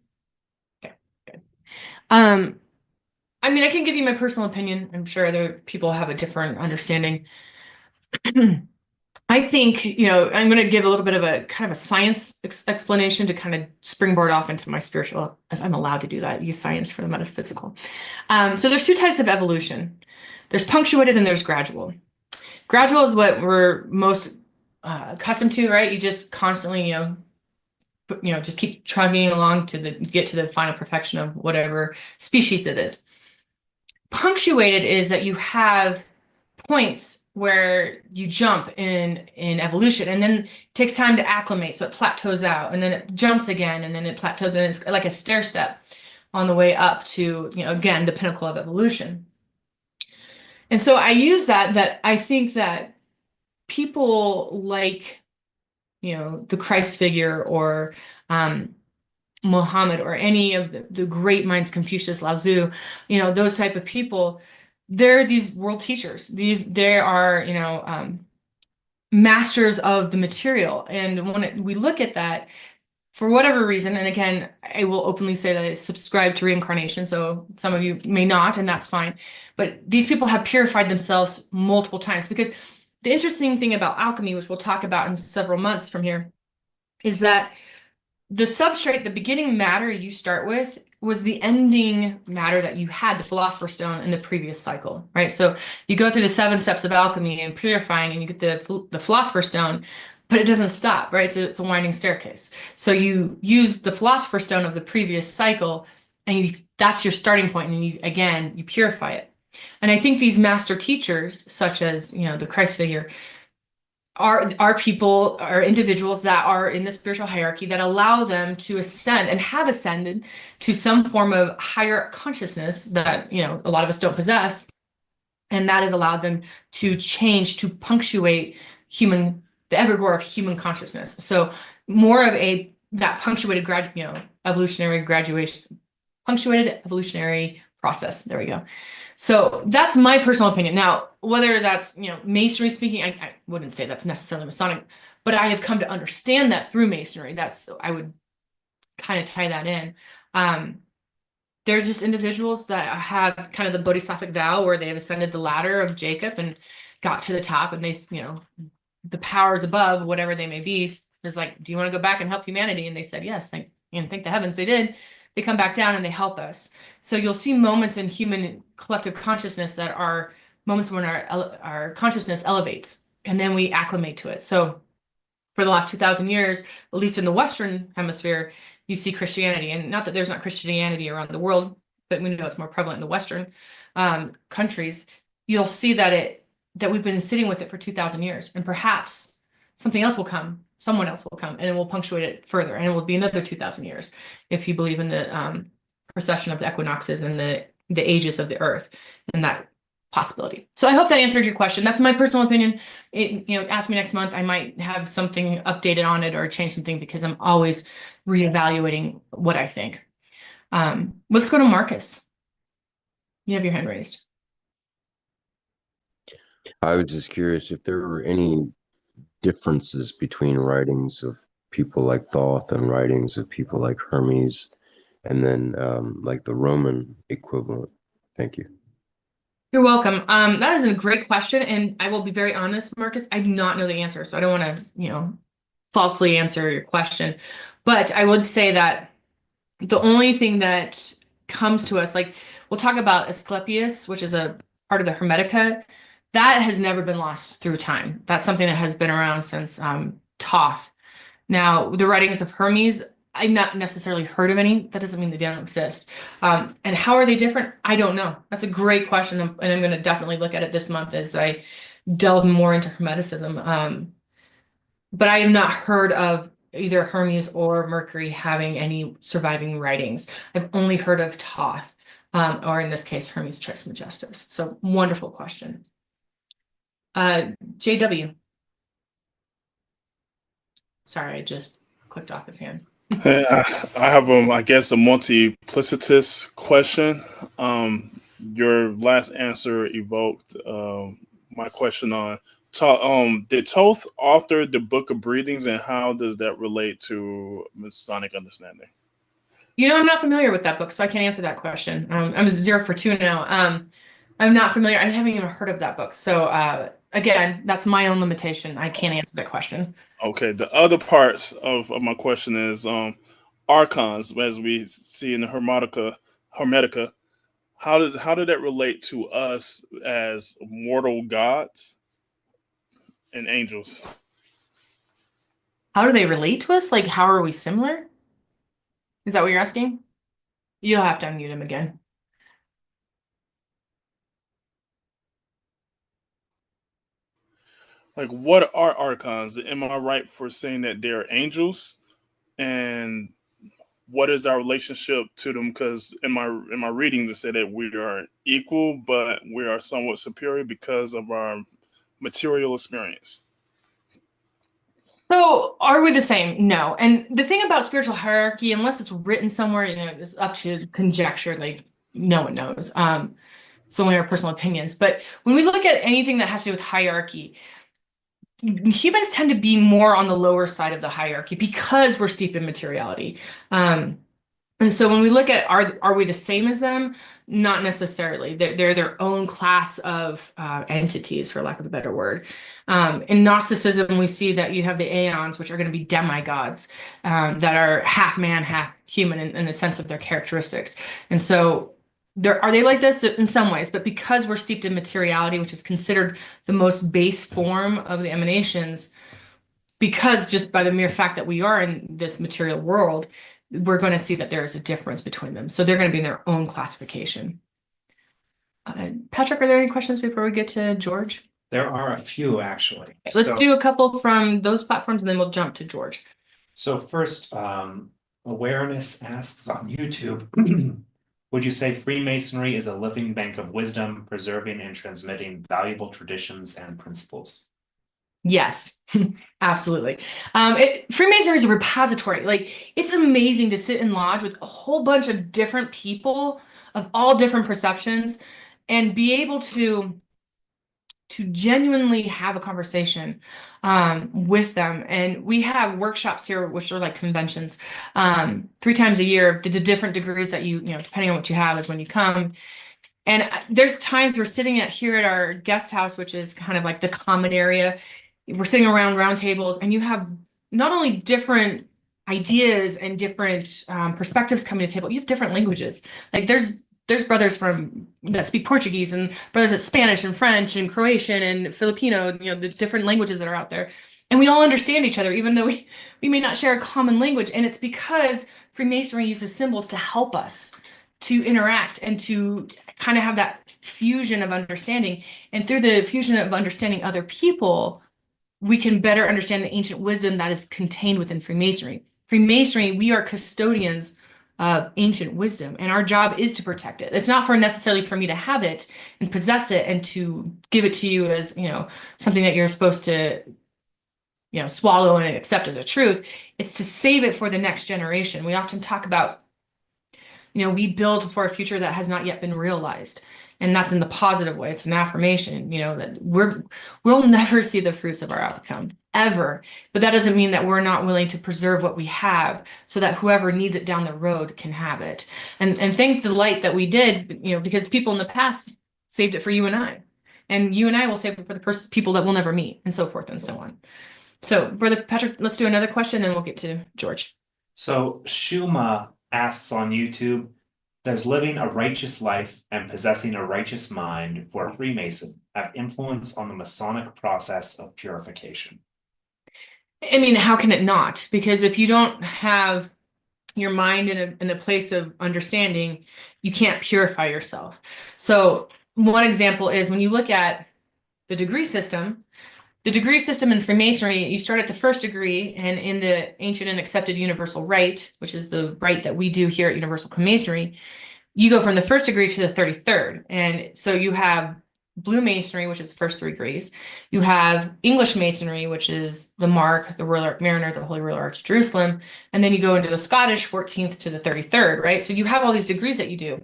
Speaker 1: Okay, good. I mean, I can give you my personal opinion. I'm sure other people have a different understanding. I think, I'm going to give a little bit of a kind of a science explanation to kind of springboard off into my spiritual, if I'm allowed to do that, use science for the metaphysical. So there's two types of evolution. There's punctuated and there's gradual. Gradual is what we're most accustomed to, right? You just constantly, just keep chugging along to get to the final perfection of whatever species it is. Punctuated is that you have points where you jump in evolution, and then it takes time to acclimate, so it plateaus out, and then it jumps again, and then it plateaus, and it's like a stair step on the way up to, again, the pinnacle of evolution. And so I use that I think that people like, the Christ figure or Muhammad or any of the great minds, Confucius, Lao Tzu, those type of people, they're these world teachers. They are, masters of the material. And when we look at that, for whatever reason, and again, I will openly say that I subscribe to reincarnation, so some of you may not, and that's fine. But these people have purified themselves multiple times, because the interesting thing about alchemy, which we'll talk about in several months from here, is that the substrate, the beginning matter you start with, was the ending matter that you had, the Philosopher's Stone, in the previous cycle, right? So you go through the 7 steps of alchemy and purifying, and you get the Philosopher's Stone, but it doesn't stop, right? It's a winding staircase. So you use the Philosopher's Stone of the previous cycle, and that's your starting point, and you purify it. And I think these master teachers, such as, the Christ figure, are people, are individuals that are in the spiritual hierarchy that allow them to ascend and have ascended to some form of higher consciousness that, a lot of us don't possess. And that has allowed them to change, to punctuate the egregore of human consciousness. So more of that punctuated punctuated evolutionary process. There we go. So that's my personal opinion. Now, whether that's, Masonry speaking, I wouldn't say that's necessarily Masonic, but I have come to understand that through Masonry. I would kind of tie that in. They're just individuals that have kind of the Bodhisattvic vow, where they have ascended the ladder of Jacob and got to the top, and they, the powers above, whatever they may be, is like, do you want to go back and help humanity? And they said, yes, thank the heavens they did. They come back down and they help us. So you'll see moments in human collective consciousness that are moments when our consciousness elevates, and then we acclimate to it. So for the last 2,000 years, at least in the Western hemisphere, you see Christianity. And not that there's not Christianity around the world, but we know it's more prevalent in the Western countries. You'll see that we've been sitting with it for 2,000 years, and perhaps something else will come. Someone else will come, and it will punctuate it further, and it will be another 2,000 years if you believe in the precession of the equinoxes and the ages of the earth and that possibility. So I hope that answered your question. That's my personal opinion. Ask me next month. I might have something updated on it or change something, because I'm always reevaluating what I think. Let's go to Marcus. You have your hand raised.
Speaker 3: I was just curious if there were any differences between writings of people like Thoth and writings of people like Hermes, and then like the Roman equivalent. Thank you.
Speaker 1: You're welcome. That is a great question, and I will be very honest, Marcus, I do not know the answer, so I don't want to, falsely answer your question. But I would say that the only thing that comes to us, like we'll talk about Asclepius, which is a part of the Hermetica, that has never been lost through time. That's something that has been around since Thoth. Now, the writings of Hermes, I've not necessarily heard of any. That doesn't mean they don't exist. And how are they different? I don't know. That's a great question, and I'm going to definitely look at it this month as I delve more into Hermeticism. But I have not heard of either Hermes or Mercury having any surviving writings. I've only heard of Thoth, or in this case, Hermes Trismegistus. So wonderful question. JW. Sorry, I just clicked off his hand.
Speaker 4: I have I guess a multiplicitous question. Your last answer evoked my question on did Toth author the Book of Breathings, and how does that relate to Masonic understanding?
Speaker 1: I'm not familiar with that book, so I can't answer that question. I'm 0 for 2 now. I'm not familiar. I haven't even heard of that book. So again, that's my own limitation. I can't answer that question.
Speaker 4: Okay, the other parts of my question is archons, as we see in the Hermetica. How did that relate to us as mortal gods and angels?
Speaker 1: How do they relate to us? Like, how are we similar? Is that what you're asking? You'll have to unmute him again.
Speaker 4: Like, what are archons? Am I right for saying that they're angels? And what is our relationship to them? Because in my readings it said that we are equal, but we are somewhat superior because of our material experience.
Speaker 1: So are we the same? No. And the thing about spiritual hierarchy, unless it's written somewhere, it's up to conjecture, like no one knows. It's only our personal opinions. But when we look at anything that has to do with hierarchy, humans tend to be more on the lower side of the hierarchy because we're steeped in materiality. And so when we look at are we the same as them? Not necessarily. They're their own class of entities, for lack of a better word. In Gnosticism, we see that you have the aeons, which are going to be demigods that are half man, half human in the sense of their characteristics. And so are they like this? In some ways, but because we're steeped in materiality, which is considered the most base form of the emanations, because just by the mere fact that we are in this material world, we're going to see that there is a difference between them. So they're going to be in their own classification. Patrick, are there any questions before we get to George?
Speaker 5: There are a few, actually.
Speaker 1: Let's do a couple from those platforms, and then we'll jump to George.
Speaker 5: So first, Awareness asks on YouTube, would you say Freemasonry is a living bank of wisdom, preserving and transmitting valuable traditions and principles?
Speaker 1: Yes, absolutely. Freemasonry is a repository. Like, it's amazing to sit in lodge with a whole bunch of different people of all different perceptions and be able to genuinely have a conversation with them. And we have workshops here, which are like conventions, 3 times a year, the different degrees that depending on what you have is when you come. And there's times we're sitting here at our guest house, which is kind of like the common area. We're sitting around round tables, and you have not only different ideas and different perspectives coming to the table, you have different languages. Like there's brothers that speak Portuguese, and brothers that Spanish and French and Croatian and Filipino, the different languages that are out there. And we all understand each other, even though we may not share a common language. And it's because Freemasonry uses symbols to help us to interact and to kind of have that fusion of understanding. And through the fusion of understanding other people, we can better understand the ancient wisdom that is contained within Freemasonry. Freemasonry, we are custodians of ancient wisdom, and our job is to protect it. It's not necessarily for me to have it and possess it and to give it to you as, something that you're supposed to, swallow and accept as a truth. It's to save it for the next generation. We often talk about, we build for a future that has not yet been realized. And that's in the positive way. It's an affirmation, that we'll never see the fruits of our outcome ever. But that doesn't mean that we're not willing to preserve what we have so that whoever needs it down the road can have it. And thank the light that we did, because people in the past saved it for you and I. And you and I will save it for the people that we'll never meet, and so forth and so on. So, Brother Patrick, let's do another question, and we'll get to George.
Speaker 5: So Shuma asks on YouTube, does living a righteous life and possessing a righteous mind for a Freemason have influence on the Masonic process of purification?
Speaker 1: I mean, how can it not? Because if you don't have your mind in a place of understanding, you can't purify yourself. So one example is when you look at the degree system in Freemasonry, you start at the first degree, and in the ancient and accepted universal rite, which is the rite that we do here at Universal Co-Masonry, you go from the first degree to the 33rd. And so you have Blue Masonry, which is the first 3 degrees. You have English Masonry, which is the Mark, the Royal Ark Mariner, the Holy Royal Arch of Jerusalem. And then you go into the Scottish 14th to the 33rd, right? So you have all these degrees that you do.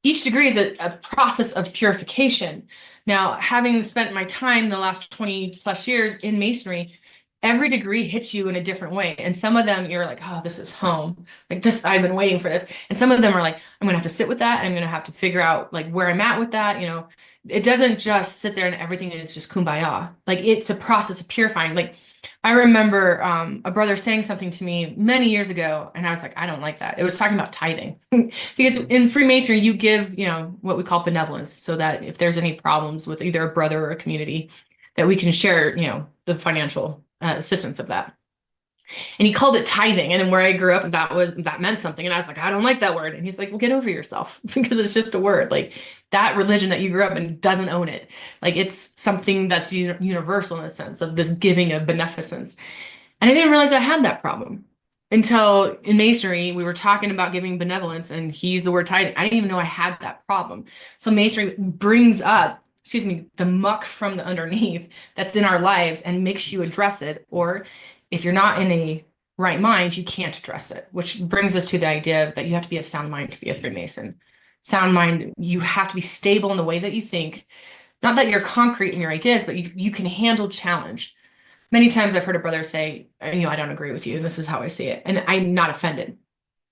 Speaker 1: Each degree is a process of purification. Now, having spent my time the last 20 plus years in Masonry, every degree hits you in a different way. And some of them you're like, oh, this is home. Like this, I've been waiting for this. And some of them are like, I'm gonna have to sit with that. I'm gonna have to figure out like where I'm at with that. You know, it doesn't just sit there and everything is just kumbaya. Like it's a process of purifying. Like I remember a brother saying something to me many years ago, and I was like, I don't like that. It was talking about tithing. Because in Freemasonry, you give, you know, what we call benevolence, so that if there's any problems with either a brother or a community, that we can share, you know, the financial assistance of that. And he called it tithing. And then where I grew up, that meant something. And I was like, I don't like that word. And he's like, well, get over yourself because it's just a word. Like that religion that you grew up in doesn't own it. Like it's something that's universal in a sense of this giving of beneficence. And I didn't realize I had that problem until in Masonry, we were talking about giving benevolence and he used the word tithing. I didn't even know I had that problem. So Masonry brings up, excuse me, the muck from the underneath that's in our lives and makes you address it. Or if you're not in a right mind, you can't address it, which brings us to the idea that you have to be of sound mind to be a Freemason. Sound mind, you have to be stable in the way that you think. Not that you're concrete in your ideas, but you can handle challenge. Many times I've heard a brother say, you know, I don't agree with you. This is how I see it. And I'm not offended.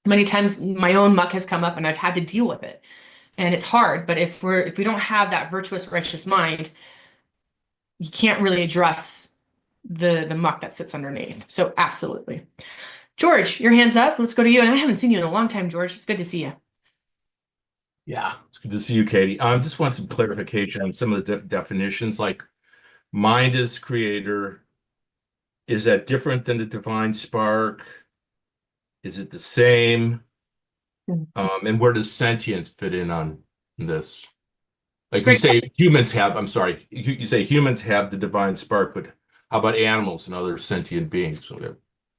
Speaker 1: Many times my own muck has come up and I've had to deal with it. And it's hard, but if we don't have that virtuous, righteous mind, you can't really address the muck that sits underneath. So absolutely. George, your hand's up. Let's go to you. And I haven't seen you in a long time, George. It's good to see you.
Speaker 6: Yeah, it's good to see you, Katie. Just want some clarification on some of the definitions, like mind as creator. Is that different than the divine spark? Is it the same? And where does sentience fit in on this? Like you say humans have, I'm sorry, you say humans have the divine spark, but how about animals and other sentient beings?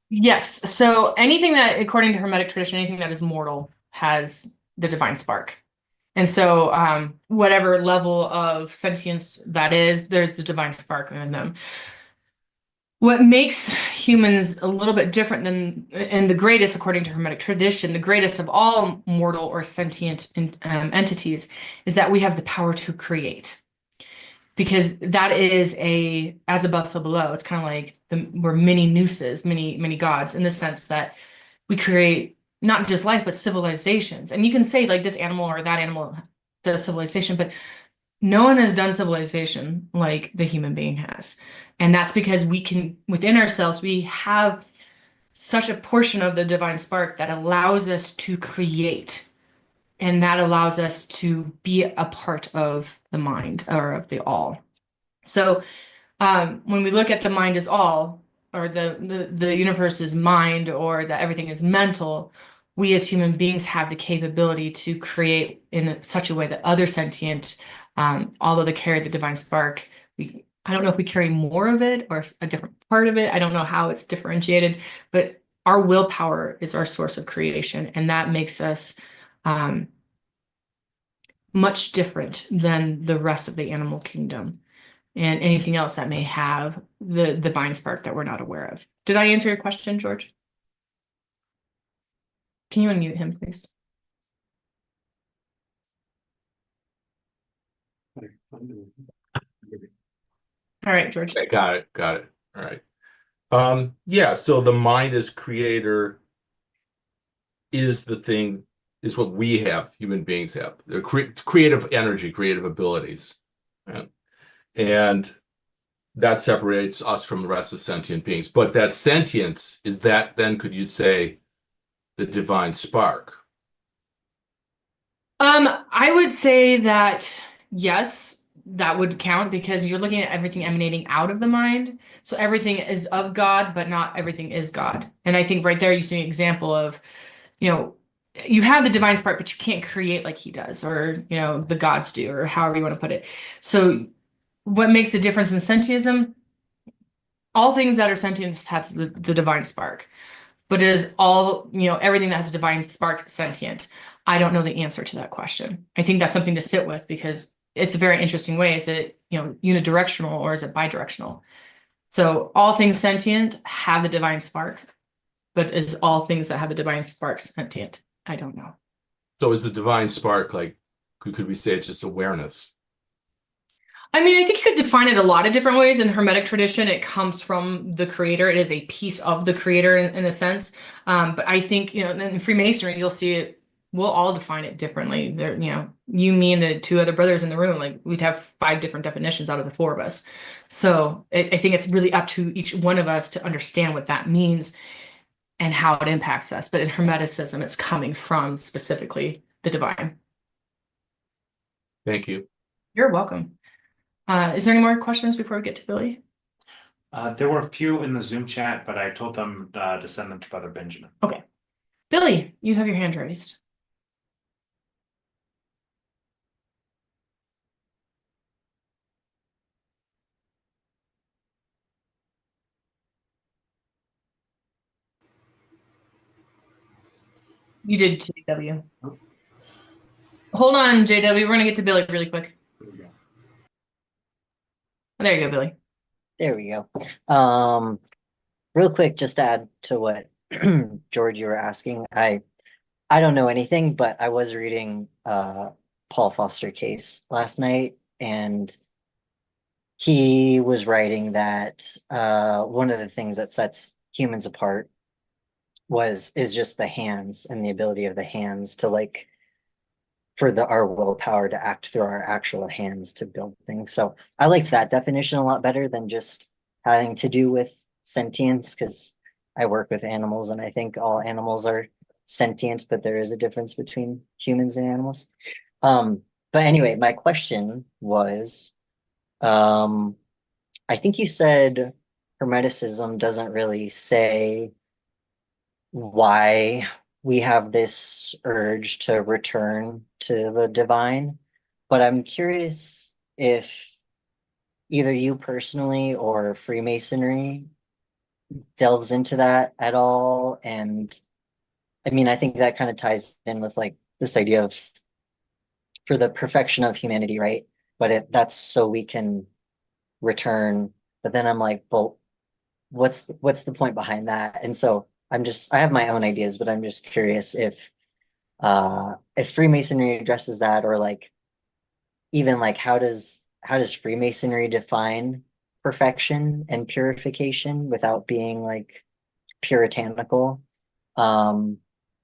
Speaker 1: Yes. So anything that, according to Hermetic tradition, anything that is mortal has the divine spark. And so whatever level of sentience that is, there's the divine spark in them. What makes humans a little bit different than, and the greatest, according to Hermetic tradition, the greatest of all mortal or sentient entities, is that we have the power to create. Because that is as above, so below. It's kind of like we're many nooses, many gods, in the sense that we create not just life, but civilizations. And you can say like this animal or that animal does civilization, but no one has done civilization like the human being has. And that's because we can, within ourselves, we have such a portion of the divine spark that allows us to create. And that allows us to be a part of the mind or of the all. So when we look at the mind as all, or the universe is mind, or that everything is mental, we as human beings have the capability to create in such a way that other sentient, although they carry the divine spark, I don't know if we carry more of it or a different part of it. I don't know how it's differentiated, but our willpower is our source of creation, and that makes us much different than the rest of the animal kingdom and anything else that may have the divine spark that we're not aware of. Did I answer your question, George? Can you unmute him, please? All right, George.
Speaker 6: Okay, got it. All right. Yeah, so the mind as creator is the thing, is what we have, human beings have. The creative energy, creative abilities. Right? And that separates us from the rest of sentient beings. But that sentience, is that then, could you say, the divine spark?
Speaker 1: I would say that yes, that would count, because you're looking at everything emanating out of the mind. So everything is of God, but not everything is God. And I think right there you see an example of, you know, you have the divine spark, but you can't create like he does, or, you know, the gods do, or however you want to put it. So what makes the difference in sentientism? All things that are sentient have the divine spark. But is all, you know, everything that has a divine spark sentient? I don't know the answer to that question. I think that's something to sit with, because it's a very interesting way. Is it, unidirectional or is it bidirectional? So all things sentient have the divine spark, but is all things that have the divine spark sentient? I don't know.
Speaker 6: So is the divine spark like, could we say it's just awareness?
Speaker 1: I mean, I think you could define it a lot of different ways. In Hermetic tradition, it comes from the creator. It is a piece of the creator in a sense. But I think, in Freemasonry, you'll see it. We'll all define it differently. There, you, me, and the two other brothers in the room, like we'd have 5 different definitions out of the 4 of us. So I think it's really up to each one of us to understand what that means and how it impacts us. But in Hermeticism, it's coming from specifically the divine.
Speaker 6: Thank you.
Speaker 1: You're welcome. Is there any more questions before we get to Billy?
Speaker 5: There were a few in the Zoom chat, but I told them to send them to Brother Benjamin.
Speaker 1: Okay. Billy, you have your hand raised. You did, JW. Hold on, JW. We're going to get to Billy really quick. Oh, there you go, Billy.
Speaker 7: There we go. Real quick, just to add to what George, you were asking. I don't know anything, but I was reading Paul Foster Case last night, and he was writing that one of the things that sets humans apart is just the hands and the ability of the hands to for our willpower to act through our actual hands to build things. So I liked that definition a lot better than just having to do with sentience, because I work with animals and I think all animals are sentient, but there is a difference between humans and animals. But anyway, my question was, I think you said Hermeticism doesn't really say why we have this urge to return to the divine, but I'm curious if either you personally or Freemasonry delves into that at all. And I mean, I think that kind of ties in with this idea of for the perfection of humanity, right? But that's so we can return. But then I'm like, well, what's the point behind that? And so I have my own ideas, but I'm just curious if Freemasonry addresses that, or even how does Freemasonry define perfection and purification without being puritanical? And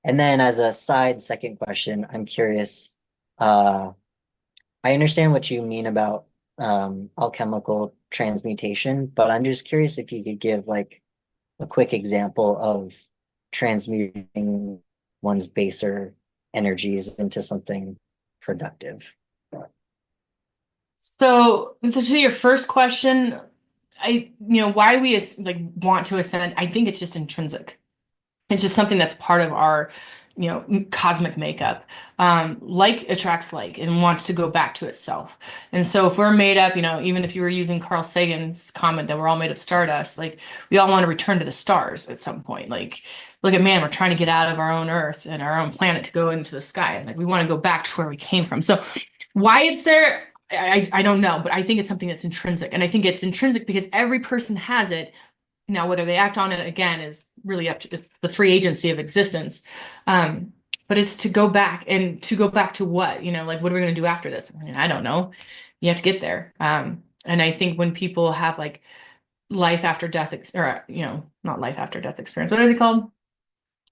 Speaker 7: then as a second question, I'm curious, I understand what you mean about alchemical transmutation, but I'm just curious if you could give a quick example of transmuting one's baser energies into something productive.
Speaker 1: So to your first question, why we want to ascend, I think it's just intrinsic. It's just something that's part of our, cosmic makeup. Like attracts like and wants to go back to itself. And so if we're made up, even if you were using Carl Sagan's comment that we're all made of stardust, we all want to return to the stars at some point. Look at man, we're trying to get out of our own Earth and our own planet to go into the sky. And we want to go back to where we came from. So why it's there, I don't know, but I think it's something that's intrinsic. And I think it's intrinsic because every person has it. Now, whether they act on it again is really up to the free agency of existence. But it's to go back to what, what are we going to do after this? I mean, I don't know. You have to get there. And I think when people have life after death, not life after death experience, what are they called?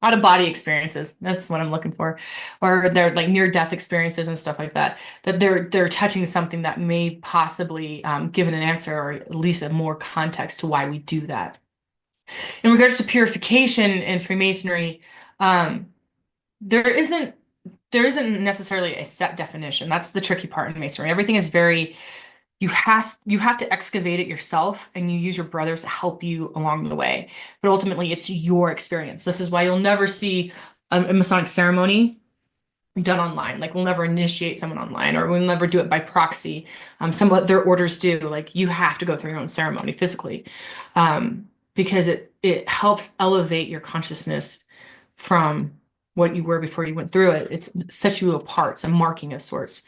Speaker 1: Out of body experiences. That's what I'm looking for. Or they're near death experiences and stuff like that, that they're touching something that may possibly give it an answer, or at least a more context to why we do that. In regards to purification in Freemasonry, there isn't necessarily a set definition. That's the tricky part in Masonry. Everything is very, you have to excavate it yourself, and you use your brothers to help you along the way. But ultimately, it's your experience. This is why you'll never see a Masonic ceremony done online. We'll never initiate someone online, or we'll never do it by proxy. Some of their orders do. You have to go through your own ceremony physically, because it helps elevate your consciousness from what you were before you went through it. It sets you apart. It's a marking of sorts.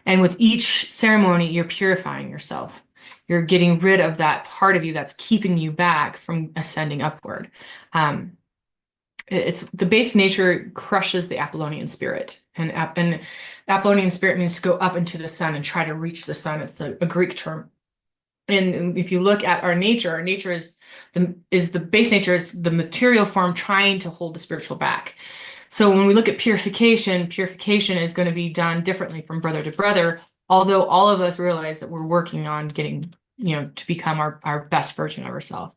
Speaker 1: And with each ceremony, you're purifying yourself. You're getting rid of that part of you that's keeping you back from ascending upward. It's the base nature crushes the Apollonian spirit, and Apollonian spirit means to go up into the sun and try to reach the sun. It's a Greek term. And if you look at our nature is the base nature is the material form trying to hold the spiritual back. So when we look at purification is going to be done differently from brother to brother, although all of us realize that we're working on getting, to become our best version of ourselves.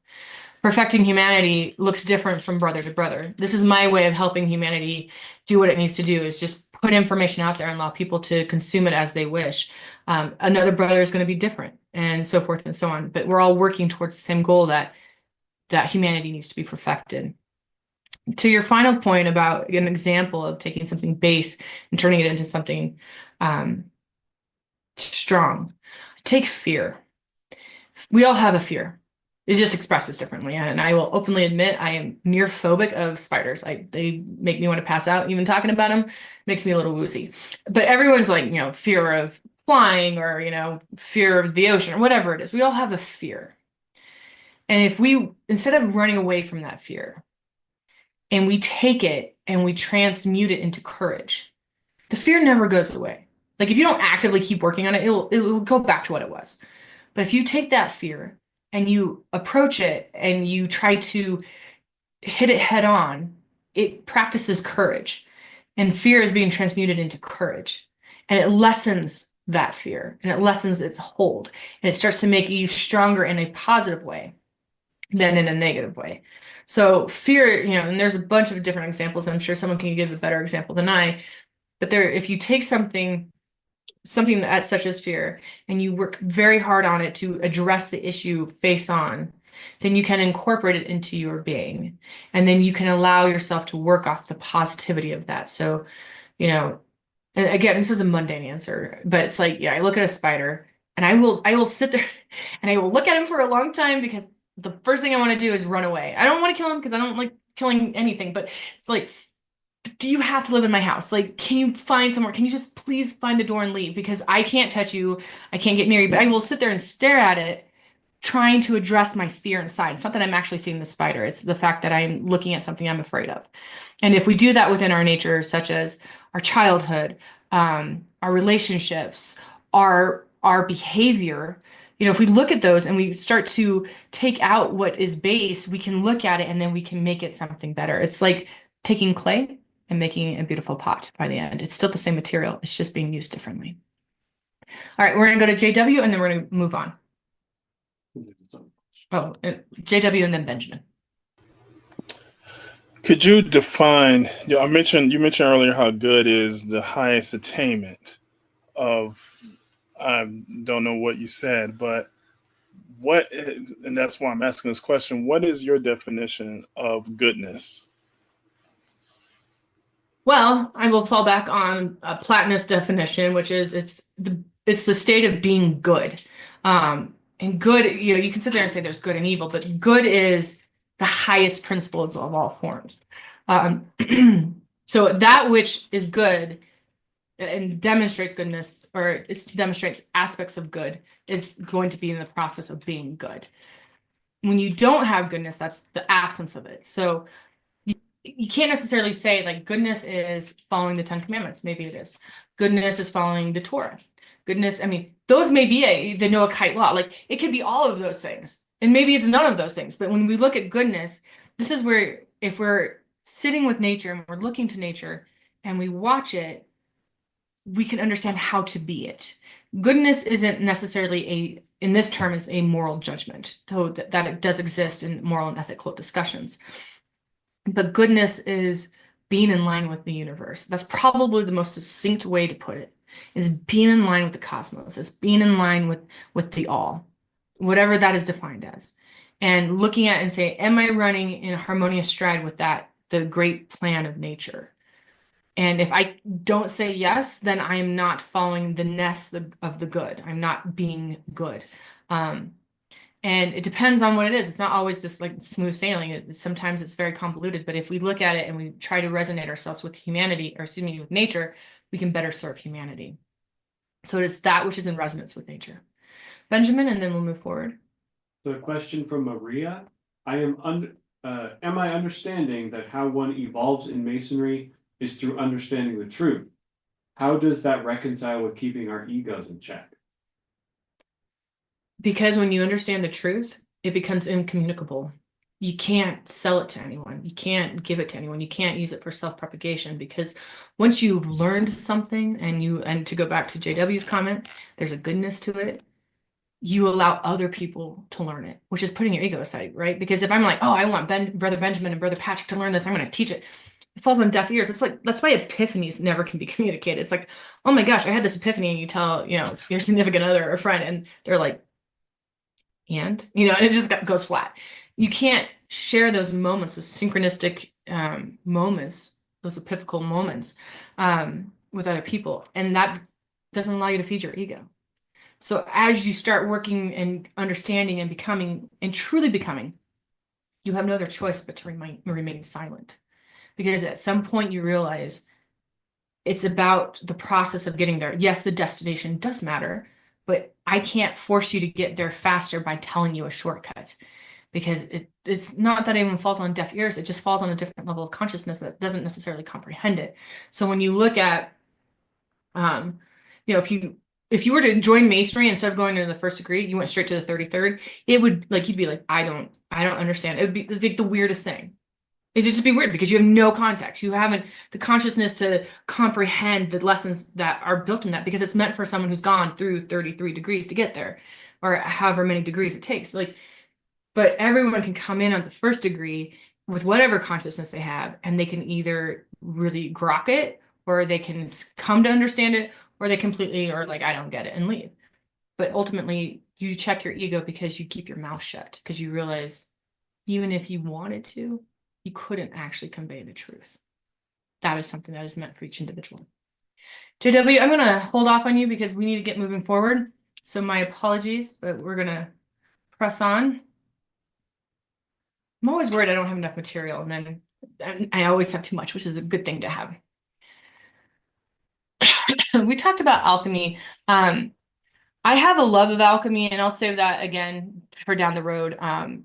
Speaker 1: Perfecting humanity looks different from brother to brother. This is my way of helping humanity do what it needs to do, is just put information out there and allow people to consume it as they wish. Another brother is going to be different, and so forth and so on. But we're all working towards the same goal, that humanity needs to be perfected. To your final point about an example of taking something base and turning it into something strong, take fear. We all have a fear. It just expresses differently. And I will openly admit I am near phobic of spiders. They make me want to pass out. Even talking about them makes me a little woozy. But everyone's like, fear of flying, or, fear of the ocean, or whatever it is. We all have a fear. And if we, instead of running away from that fear, and we take it and we transmute it into courage, the fear never goes away. Like, if you don't actively keep working on it, it'll go back to what it was. But if you take that fear and you approach it and you try to hit it head on, it practices courage. And fear is being transmuted into courage. And it lessens that fear, and it lessens its hold. And it starts to make you stronger in a positive way than in a negative way. So fear, and there's a bunch of different examples. I'm sure someone can give a better example than I. But if you take something that such as fear, and you work very hard on it to address the issue face on, then you can incorporate it into your being. And then you can allow yourself to work off the positivity of that. So, and again, this is a mundane answer, but it's like, I look at a spider and I will sit there and I will look at him for a long time, because the first thing I want to do is run away. I don't want to kill him because I don't like killing anything, but it's like, do you have to live in my house? Like, can you find somewhere? Can you just please find the door and leave? Because I can't touch you. I can't get near you, but I will sit there and stare at it, trying to address my fear inside. It's not that I'm actually seeing the spider. It's the fact that I'm looking at something I'm afraid of. And if we do that within our nature, such as our childhood, our relationships, our behavior, if we look at those and we start to take out what is base, we can look at it and then we can make it something better. It's like taking clay and making a beautiful pot by the end. It's still the same material. It's just being used differently. All right, we're going to go to JW and then we're going to move on. Oh, JW and then Benjamin.
Speaker 4: Could you define, you mentioned earlier how good is the highest attainment of, I don't know what you said, but what is, and that's why I'm asking this question, what is your definition of goodness?
Speaker 1: Well, I will fall back on a Platonist definition, which is it's the state of being good. And good, you can sit there and say there's good and evil, but good is the highest principles of all forms. So that which is good and demonstrates goodness, or it demonstrates aspects of good, is going to be in the process of being good. When you don't have goodness, that's the absence of it. So you can't necessarily say like goodness is following the 10 Commandments. Maybe it is. Goodness is following the Torah. Goodness, those may be the Noahide law. Like, it could be all of those things. And maybe it's none of those things. But when we look at goodness, this is where, if we're sitting with nature and we're looking to nature and we watch it, we can understand how to be it. Goodness isn't necessarily in this term, is a moral judgment, though that it does exist in moral and ethical discussions. But goodness is being in line with the universe. That's probably the most succinct way to put it, is being in line with the cosmos. It's being in line with the all, whatever that is defined as. And looking at it and say, am I running in a harmonious stride with that, the great plan of nature? And if I don't say yes, then I am not following the nest of the good. I'm not being good. And it depends on what it is. It's not always just like smooth sailing. Sometimes it's very convoluted. But if we look at it and we try to resonate ourselves with humanity, or with nature, we can better serve humanity. So it is that which is in resonance with nature. Benjamin, and then we'll move forward.
Speaker 2: So a question from Maria. Am I understanding that how one evolves in Masonry is through understanding the truth? How does that reconcile with keeping our egos in check?
Speaker 1: Because when you understand the truth, it becomes incommunicable. You can't sell it to anyone. You can't give it to anyone. You can't use it for self-propagation, because once you've learned something and to go back to JW's comment, there's a goodness to it. You allow other people to learn it, which is putting your ego aside, right? Because if I'm like, oh, I want Brother Benjamin and Brother Patrick to learn this, I'm going to teach it. It falls on deaf ears. It's like, that's why epiphanies never can be communicated. It's like, oh my gosh, I had this epiphany, and you tell, your significant other or friend, and they're like, and it just goes flat. You can't share those moments, those synchronistic moments, those epiphanical moments with other people, and that doesn't allow you to feed your ego. So as you start working and understanding and becoming and truly becoming, you have no other choice but to remain silent, because at some point you realize it's about the process of getting there. Yes, the destination does matter, but I can't force you to get there faster by telling you a shortcut, because it's not that it even falls on deaf ears. It just falls on a different level of consciousness that doesn't necessarily comprehend it. So when you look at, if you were to join Masonry instead of going to the first degree, you went straight to the 33rd, it would you'd be like, I don't understand. It would be like the weirdest thing. It'd just be weird because you have no context. You haven't the consciousness to comprehend the lessons that are built in that, because it's meant for someone who's gone through 33 degrees to get there, or however many degrees it takes. But everyone can come in on the first degree with whatever consciousness they have, and they can either really grok it, or they can come to understand it, or they completely are like, I don't get it, and leave. But ultimately, you check your ego because you keep your mouth shut, because you realize even if you wanted to, you couldn't actually convey the truth. That is something that is meant for each individual. JW, I'm going to hold off on you because we need to get moving forward. So my apologies, but we're going to press on. I'm always worried I don't have enough material, and then I always have too much, which is a good thing to have. We talked about alchemy. I have a love of alchemy, and I'll save that again for down the road,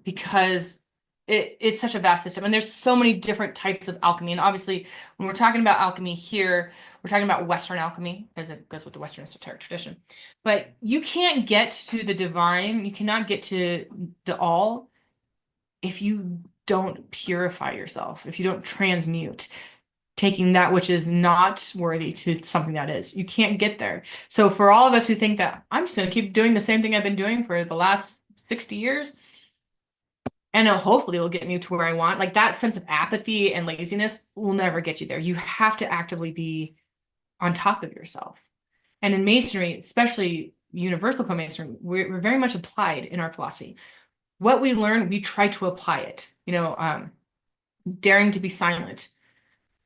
Speaker 1: because it's such a vast system, and there's so many different types of alchemy. And obviously, when we're talking about alchemy here, we're talking about Western alchemy, as it goes with the Western Esoteric Tradition. But you can't get to the divine, you cannot get to the all if you don't purify yourself, if you don't transmute, taking that which is not worthy to something that is. You can't get there. So for all of us who think that I'm just going to keep doing the same thing I've been doing for the last 60 years, and hopefully it'll get me to where I want, like that sense of apathy and laziness will never get you there. You have to actively be on top of yourself. And in Masonry, especially Universal Co-Masonry, we're very much applied in our philosophy. What we learn, we try to apply it. Daring to be silent.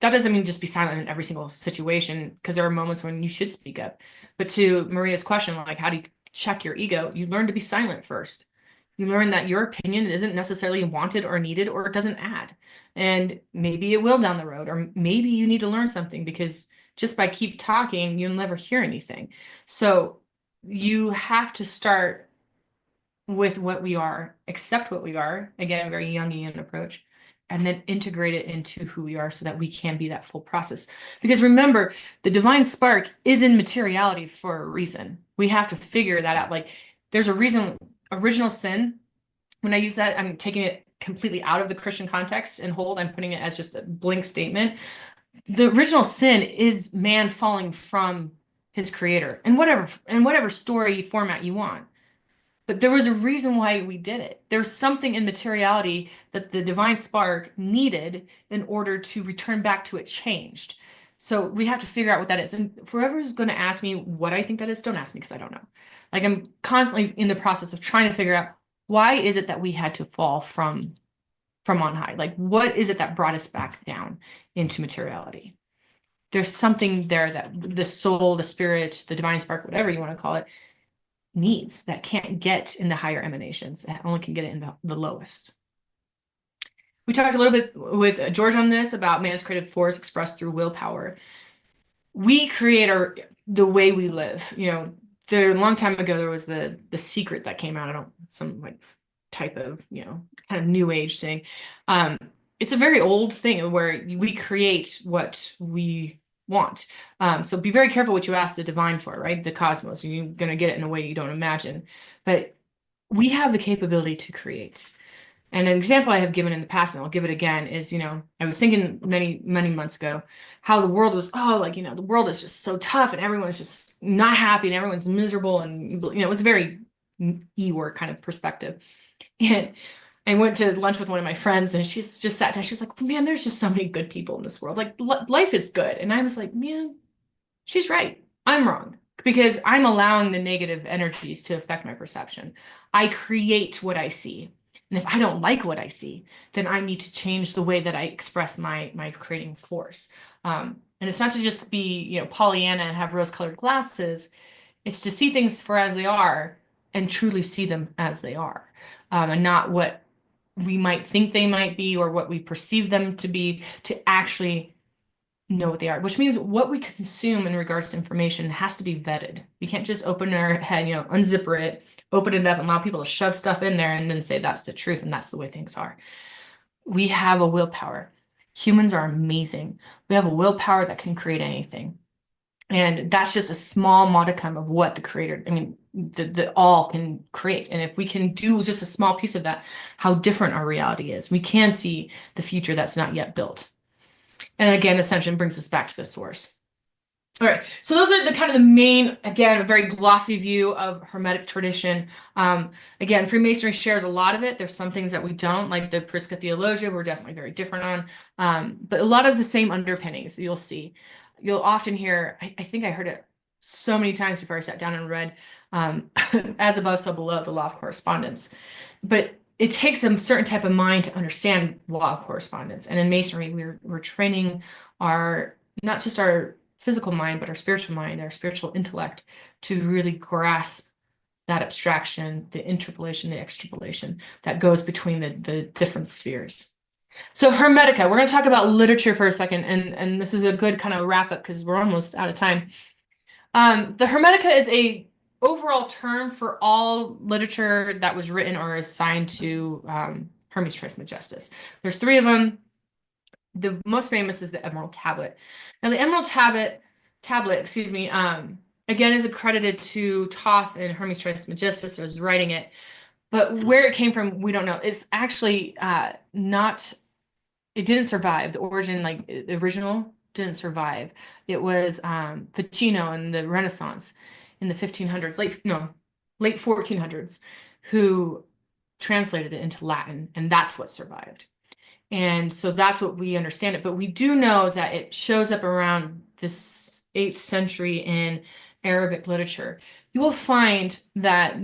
Speaker 1: That doesn't mean just be silent in every single situation, because there are moments when you should speak up. But to Maria's question, like, how do you check your ego? You learn to be silent first. You learn that your opinion isn't necessarily wanted or needed, or it doesn't add. And maybe it will down the road, or maybe you need to learn something, because just by keep talking, you'll never hear anything. So you have to start with what we are, accept what we are, again, a very Jungian approach, and then integrate it into who we are so that we can be that full process. Because remember, the divine spark is in materiality for a reason. We have to figure that out. Like, there's a reason. Original sin, when I use that, I'm taking it completely out of the Christian context and I'm putting it as just a blank statement. The original sin is man falling from his creator, in whatever story format you want. But there was a reason why we did it. There's something in materiality that the divine spark needed in order to return back to it changed. So we have to figure out what that is. And for whoever's going to ask me what I think that is, don't ask me, because I don't know. Like, I'm constantly in the process of trying to figure out, why is it that we had to fall from on high? Like, what is it that brought us back down into materiality? There's something there that the soul, the spirit, the divine spark, whatever you want to call it, needs, that can't get in the higher emanations. It only can get it in the lowest. We talked a little bit with George on this about man's creative force expressed through willpower. We create the way we live. There a long time ago there was the Secret that came out. I don't some like type of kind of new age thing. It's a very old thing where we create what we want. So be very careful what you ask the divine for, right? The cosmos. You're going to get it in a way you don't imagine. But we have the capability to create. And an example I have given in the past, and I'll give it again, is, I was thinking many, many months ago how the world was, the world is just so tough and everyone's just not happy and everyone's miserable. And, it was a very E-word kind of perspective. And I went to lunch with one of my friends and she's just sat down. She's like, man, there's just so many good people in this world. Like life is good. And I was like, man, she's right. I'm wrong because I'm allowing the negative energies to affect my perception. I create what I see. And if I don't like what I see, then I need to change the way that I express my creating force. And it's not to just be, Pollyanna and have rose-colored glasses. It's to see things for as they are and truly see them as they are, and not what we might think they might be or what we perceive them to be, to actually know what they are, which means what we consume in regards to information has to be vetted. We can't just open our head, unzipper it, open it up and allow people to shove stuff in there and then say that's the truth and that's the way things are. We have a willpower. Humans are amazing. We have a willpower that can create anything. And that's just a small modicum of what the creator, the all can create. And if we can do just a small piece of that, how different our reality is. We can see the future that's not yet built. And again, Ascension brings us back to the source. All right, so those are the kind of the main, again, a very glossy view of Hermetic tradition. Again, Freemasonry shares a lot of it. There's some things that we don't, like the Prisca Theologia, we're definitely very different on. But a lot of the same underpinnings you'll see. You'll often hear, I think I heard it so many times before I sat down and read as above, so below, the law of correspondence. But it takes a certain type of mind to understand law of correspondence. And in Masonry, we're training not just our physical mind, but our spiritual mind, our spiritual intellect to really grasp that abstraction, the interpolation, the extrapolation that goes between the different spheres. So Hermetica, we're going to talk about literature for a second, and this is a good kind of wrap up because we're almost out of time. The Hermetica is a overall term for all literature that was written or assigned to Hermes Trismegistus. There's 3 of them. The most famous is the Emerald Tablet. Now, the Emerald Tablet, again, is accredited to Thoth and Hermes Trismegistus was writing it. But where it came from, we don't know. It's actually it didn't survive. The origin, like the original, didn't survive. It was Ficino in the Renaissance in the 1500s, late 1400s, who translated it into Latin, and that's what survived. And so that's what we understand it. But we do know that it shows up around this 8th century in Arabic literature. You will find that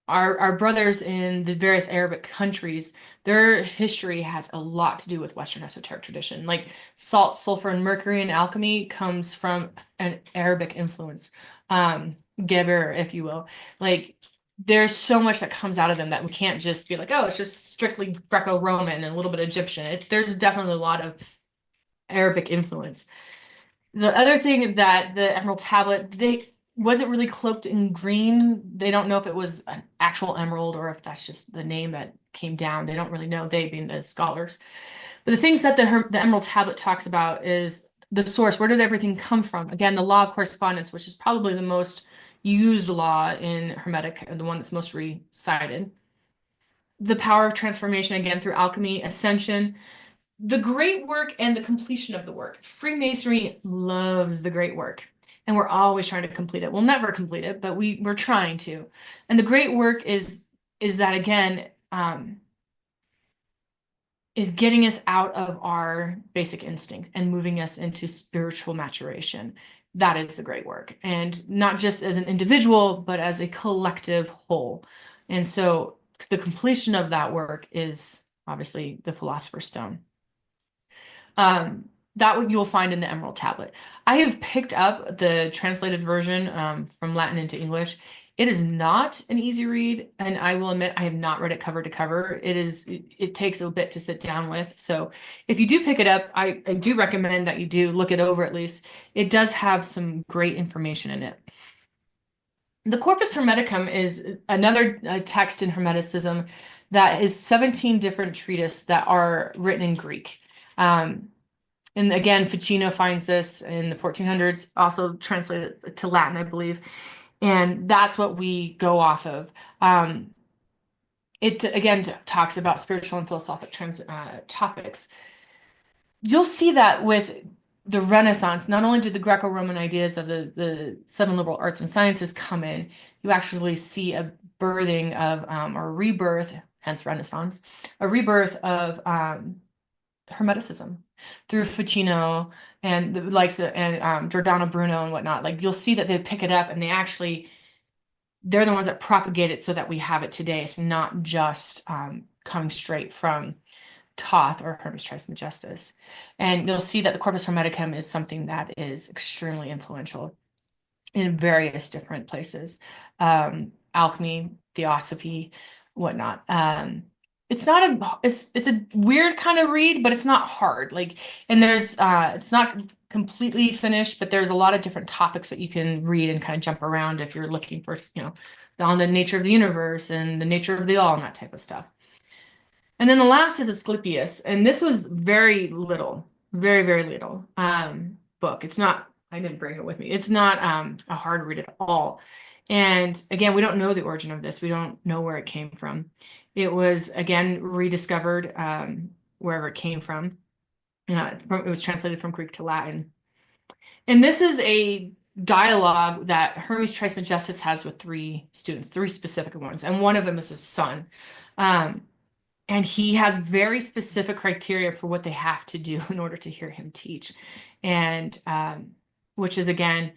Speaker 1: our brothers in the various Arabic countries, their history has a lot to do with Western esoteric tradition. Like salt, sulfur, and mercury in alchemy comes from an Arabic influence, Geber, if you will. Like there's so much that comes out of them that we can't just be like, oh, it's just strictly Greco-Roman and a little bit Egyptian. There's definitely a lot of Arabic influence. The other thing that the Emerald Tablet, wasn't really cloaked in green. They don't know if it was an actual emerald or if that's just the name that came down. They don't really know, they being the scholars. But the things that the Emerald Tablet talks about is the source. Where did everything come from? Again, the law of correspondence, which is probably the most used law in Hermetic, and the one that's most recited. The power of transformation, again, through alchemy, ascension, the great work, and the completion of the work. Freemasonry loves the great work, and we're always trying to complete it. We'll never complete it, but we're trying to. And the great work is that, again, is getting us out of our basic instinct and moving us into spiritual maturation. That is the great work. And not just as an individual, but as a collective whole. And so the completion of that work is obviously the Philosopher's Stone. That you'll find in the Emerald Tablet. I have picked up the translated version from Latin into English. It is not an easy read, and I will admit I have not read it cover to cover. It takes a bit to sit down with. So if you do pick it up, I do recommend that you do look it over at least. It does have some great information in it. The Corpus Hermeticum is another text in Hermeticism that is 17 different treatises that are written in Greek. And again, Ficino finds this in the 1400s, also translated to Latin, I believe. And that's what we go off of. It again talks about spiritual and philosophic topics. You'll see that with the Renaissance, not only did the Greco-Roman ideas of the seven liberal arts and sciences come in, you actually see a birthing of, or rebirth, hence Renaissance, a rebirth of Hermeticism through Ficino and the likes of, and Giordano Bruno and whatnot. Like you'll see that they pick it up and they're the ones that propagate it so that we have it today. It's not just coming straight from Thoth or Hermes Trismegistus. And you'll see that the Corpus Hermeticum is something that is extremely influential in various different places. Alchemy, theosophy, whatnot. It's a weird kind of read, but it's not hard. Like, and there's it's not completely finished, but there's a lot of different topics that you can read and kind of jump around if you're looking for, on the nature of the universe and the nature of the all and that type of stuff. And then the last is Asclepius, and this was very little, very, very little book. It's not, I didn't bring it with me. It's not a hard read at all. And again, we don't know the origin of this. We don't know where it came from. It was, again, rediscovered wherever it came from. It was translated from Greek to Latin. And this is a dialogue that Hermes Trismegistus has with three students, three specific ones. And one of them is his son. And he has very specific criteria for what they have to do in order to hear him teach. And which is, again,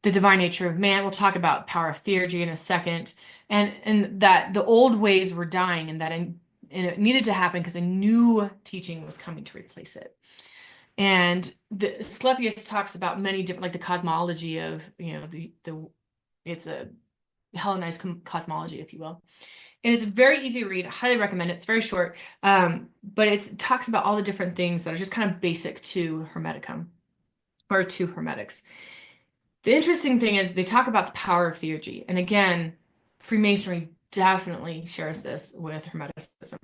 Speaker 1: the divine nature of man. We'll talk about power of theurgy in a second. And that the old ways were dying and that it needed to happen because a new teaching was coming to replace it. And the Asclepius talks about many different, like the cosmology of, it's a Hellenized cosmology, if you will. And it's a very easy read. I highly recommend it. It's very short, but it talks about all the different things that are just kind of basic to Hermeticum or to Hermetics. The interesting thing is they talk about the power of theurgy. And again, Freemasonry definitely shares this with Hermeticism.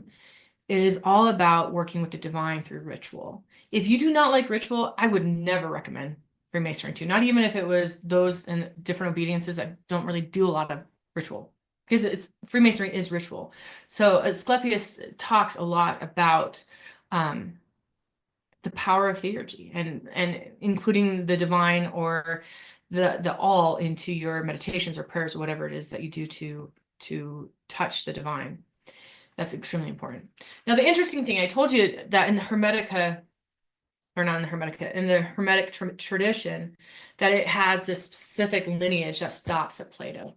Speaker 1: It is all about working with the divine through ritual. If you do not like ritual, I would never recommend Freemasonry to, not even if it was those and different obediences that don't really do a lot of ritual, because Freemasonry is ritual. So Asclepius talks a lot about the power of theurgy and including the divine or the all into your meditations or prayers or whatever it is that you do to touch the divine. That's extremely important. Now, the interesting thing, I told you that in the Hermetica, or not in the Hermetica, in the Hermetic tradition, that it has this specific lineage that stops at Plato.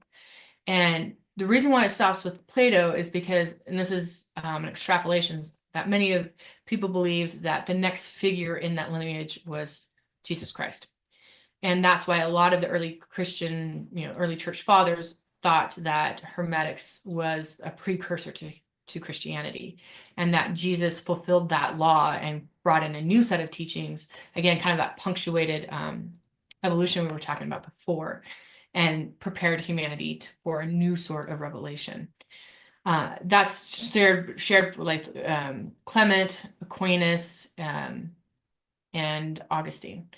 Speaker 1: And the reason why it stops with Plato is because, and this is an extrapolation, that many of people believed that the next figure in that lineage was Jesus Christ. And that's why a lot of the early Christian, early church fathers thought that Hermetics was a precursor to Christianity, and that Jesus fulfilled that law and brought in a new set of teachings, again, kind of that punctuated evolution we were talking about before, and prepared humanity for a new sort of revelation. That's shared like Clement, Aquinas, and Augustine,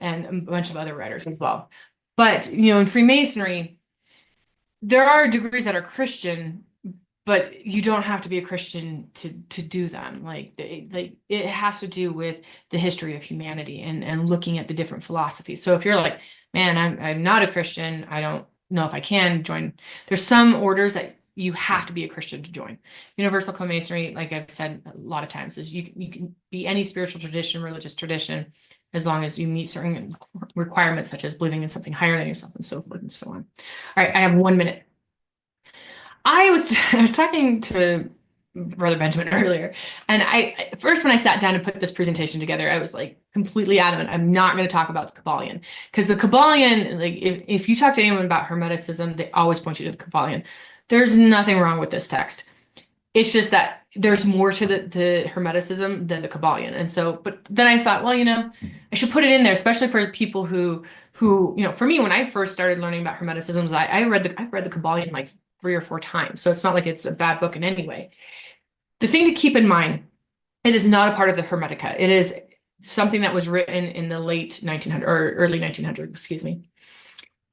Speaker 1: and a bunch of other writers as well. But, in Freemasonry, there are degrees that are Christian, but you don't have to be a Christian to do them. Like it has to do with the history of humanity and looking at the different philosophies. So if you're like, man, I'm not a Christian, I don't know if I can join. There's some orders that you have to be a Christian to join. Universal Co-Masonry, like I've said a lot of times, is you can be any spiritual tradition, religious tradition, as long as you meet certain requirements, such as believing in something higher than yourself and so forth and so on. All right, I have 1 minute. I was talking to Brother Benjamin earlier. And first, when I sat down to put this presentation together, I was like completely adamant. I'm not going to talk about the Kabbalion, because the Kabbalion, like if you talk to anyone about Hermeticism, they always point you to the Kabbalion. There's nothing wrong with this text. It's just that there's more to the Hermeticism than the Kabbalion. And so, but then I thought, well, I should put it in there, especially for people who, for me, when I first started learning about Hermeticism, I've read the Kabbalion like 3 or 4 times. So it's not like it's a bad book in any way. The thing to keep in mind, it is not a part of the Hermetica. It is something that was written in the late 1900s or early 1900s, excuse me.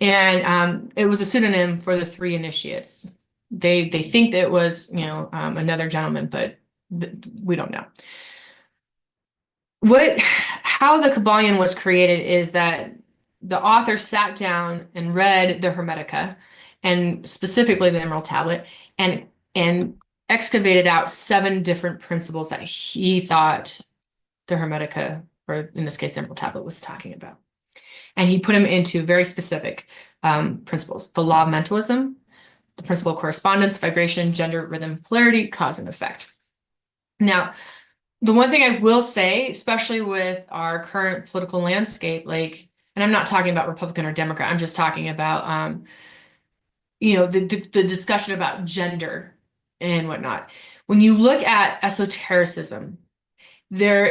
Speaker 1: And it was a pseudonym for the 3 initiates. They think that it was, another gentleman, but we don't know. How the Kabbalion was created is that the author sat down and read the Hermetica, and specifically the Emerald Tablet, and excavated out 7 different principles that he thought the Hermetica, or in this case, the Emerald Tablet, was talking about. And he put them into very specific principles: the law of mentalism, the principle of correspondence, vibration, gender, rhythm, polarity, cause, and effect. Now, the one thing I will say, especially with our current political landscape, and I'm not talking about Republican or Democrat, I'm just talking about, the discussion about gender and whatnot. When you look at esotericism, there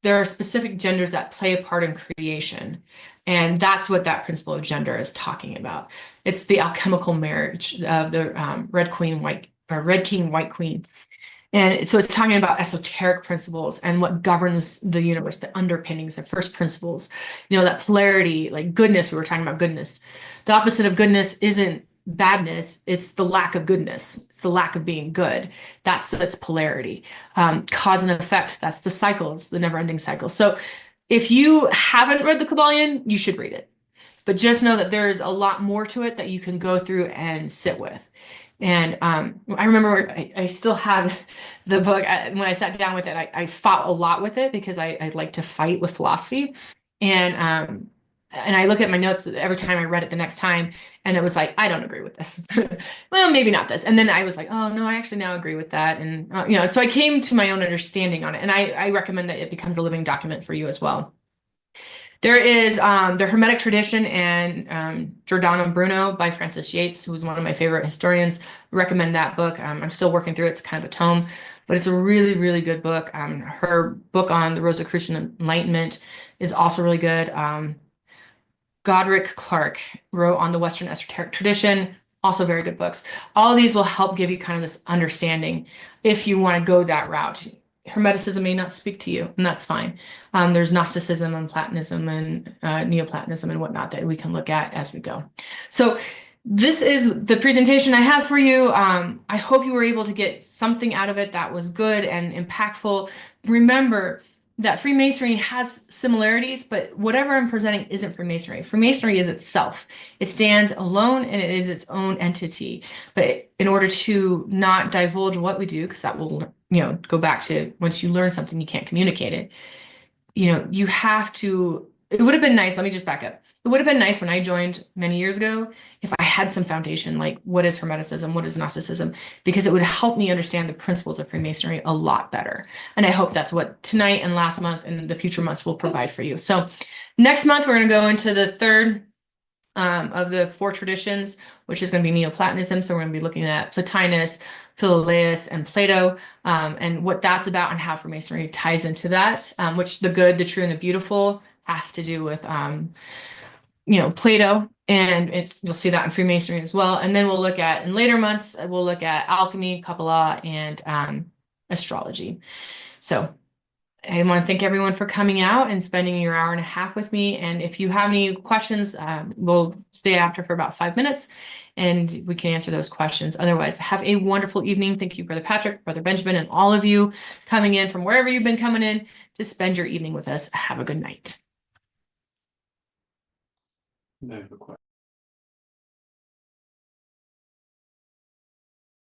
Speaker 1: are specific genders that play a part in creation. And that's what that principle of gender is talking about. It's the alchemical marriage of the Red King, White Queen. And so it's talking about esoteric principles and what governs the universe, the underpinnings, the first principles, that polarity, like goodness. We were talking about goodness. The opposite of goodness isn't badness, it's the lack of goodness. It's the lack of being good. That's polarity. Cause and effect, that's the cycles, the never-ending cycles. So if you haven't read the Kabbalion, you should read it. But just know that there's a lot more to it that you can go through and sit with. And I remember I still have the book. When I sat down with it, I fought a lot with it because I like to fight with philosophy. And I look at my notes every time I read it the next time, and it was like, I don't agree with this. Well, maybe not this. And then I was like, oh, no, I actually now agree with that. And, so I came to my own understanding on it. And I recommend that it becomes a living document for you as well. There is the Hermetic Tradition and Giordano Bruno by Francis Yates, who is one of my favorite historians. I recommend that book. I'm still working through it. It's kind of a tome, but it's a really, really good book. Her book on the Rosicrucian Enlightenment is also really good. Godric Clark wrote on the Western Esoteric Tradition, also very good books. All of these will help give you kind of this understanding if you want to go that route. Hermeticism may not speak to you, and that's fine. There's Gnosticism and Platonism and Neoplatonism and whatnot that we can look at as we go. So this is the presentation I have for you. I hope you were able to get something out of it that was good and impactful. Remember that Freemasonry has similarities, but whatever I'm presenting isn't Freemasonry. Freemasonry is itself. It stands alone and it is its own entity. But in order to not divulge what we do, because that will, go back to once you learn something, you can't communicate it. You have to, it would have been nice. Let me just back up. It would have been nice when I joined many years ago if I had some foundation, like what is Hermeticism, what is Gnosticism, because it would help me understand the principles of Freemasonry a lot better. And I hope that's what tonight and last month and the future months will provide for you. So next month, we're going to go into the third of the 4 traditions, which is going to be Neoplatonism. So we're going to be looking at Plotinus, Philolaus, and Plato, and what that's about and how Freemasonry ties into that, which the good, the true, and the beautiful have to do with Plato, and you'll see that in Freemasonry as well. And then we'll look at, in later months, we'll look at alchemy, Kabbalah, and astrology. So I want to thank everyone for coming out and spending your hour and a half with me. And if you have any questions, we'll stay after for about 5 minutes and we can answer those questions. Otherwise, have a wonderful evening. Thank you, Brother Patrick, Brother Benjamin, and all of you coming in from wherever you've been coming in to spend your evening with us. Have a good night.
Speaker 2: I have a question.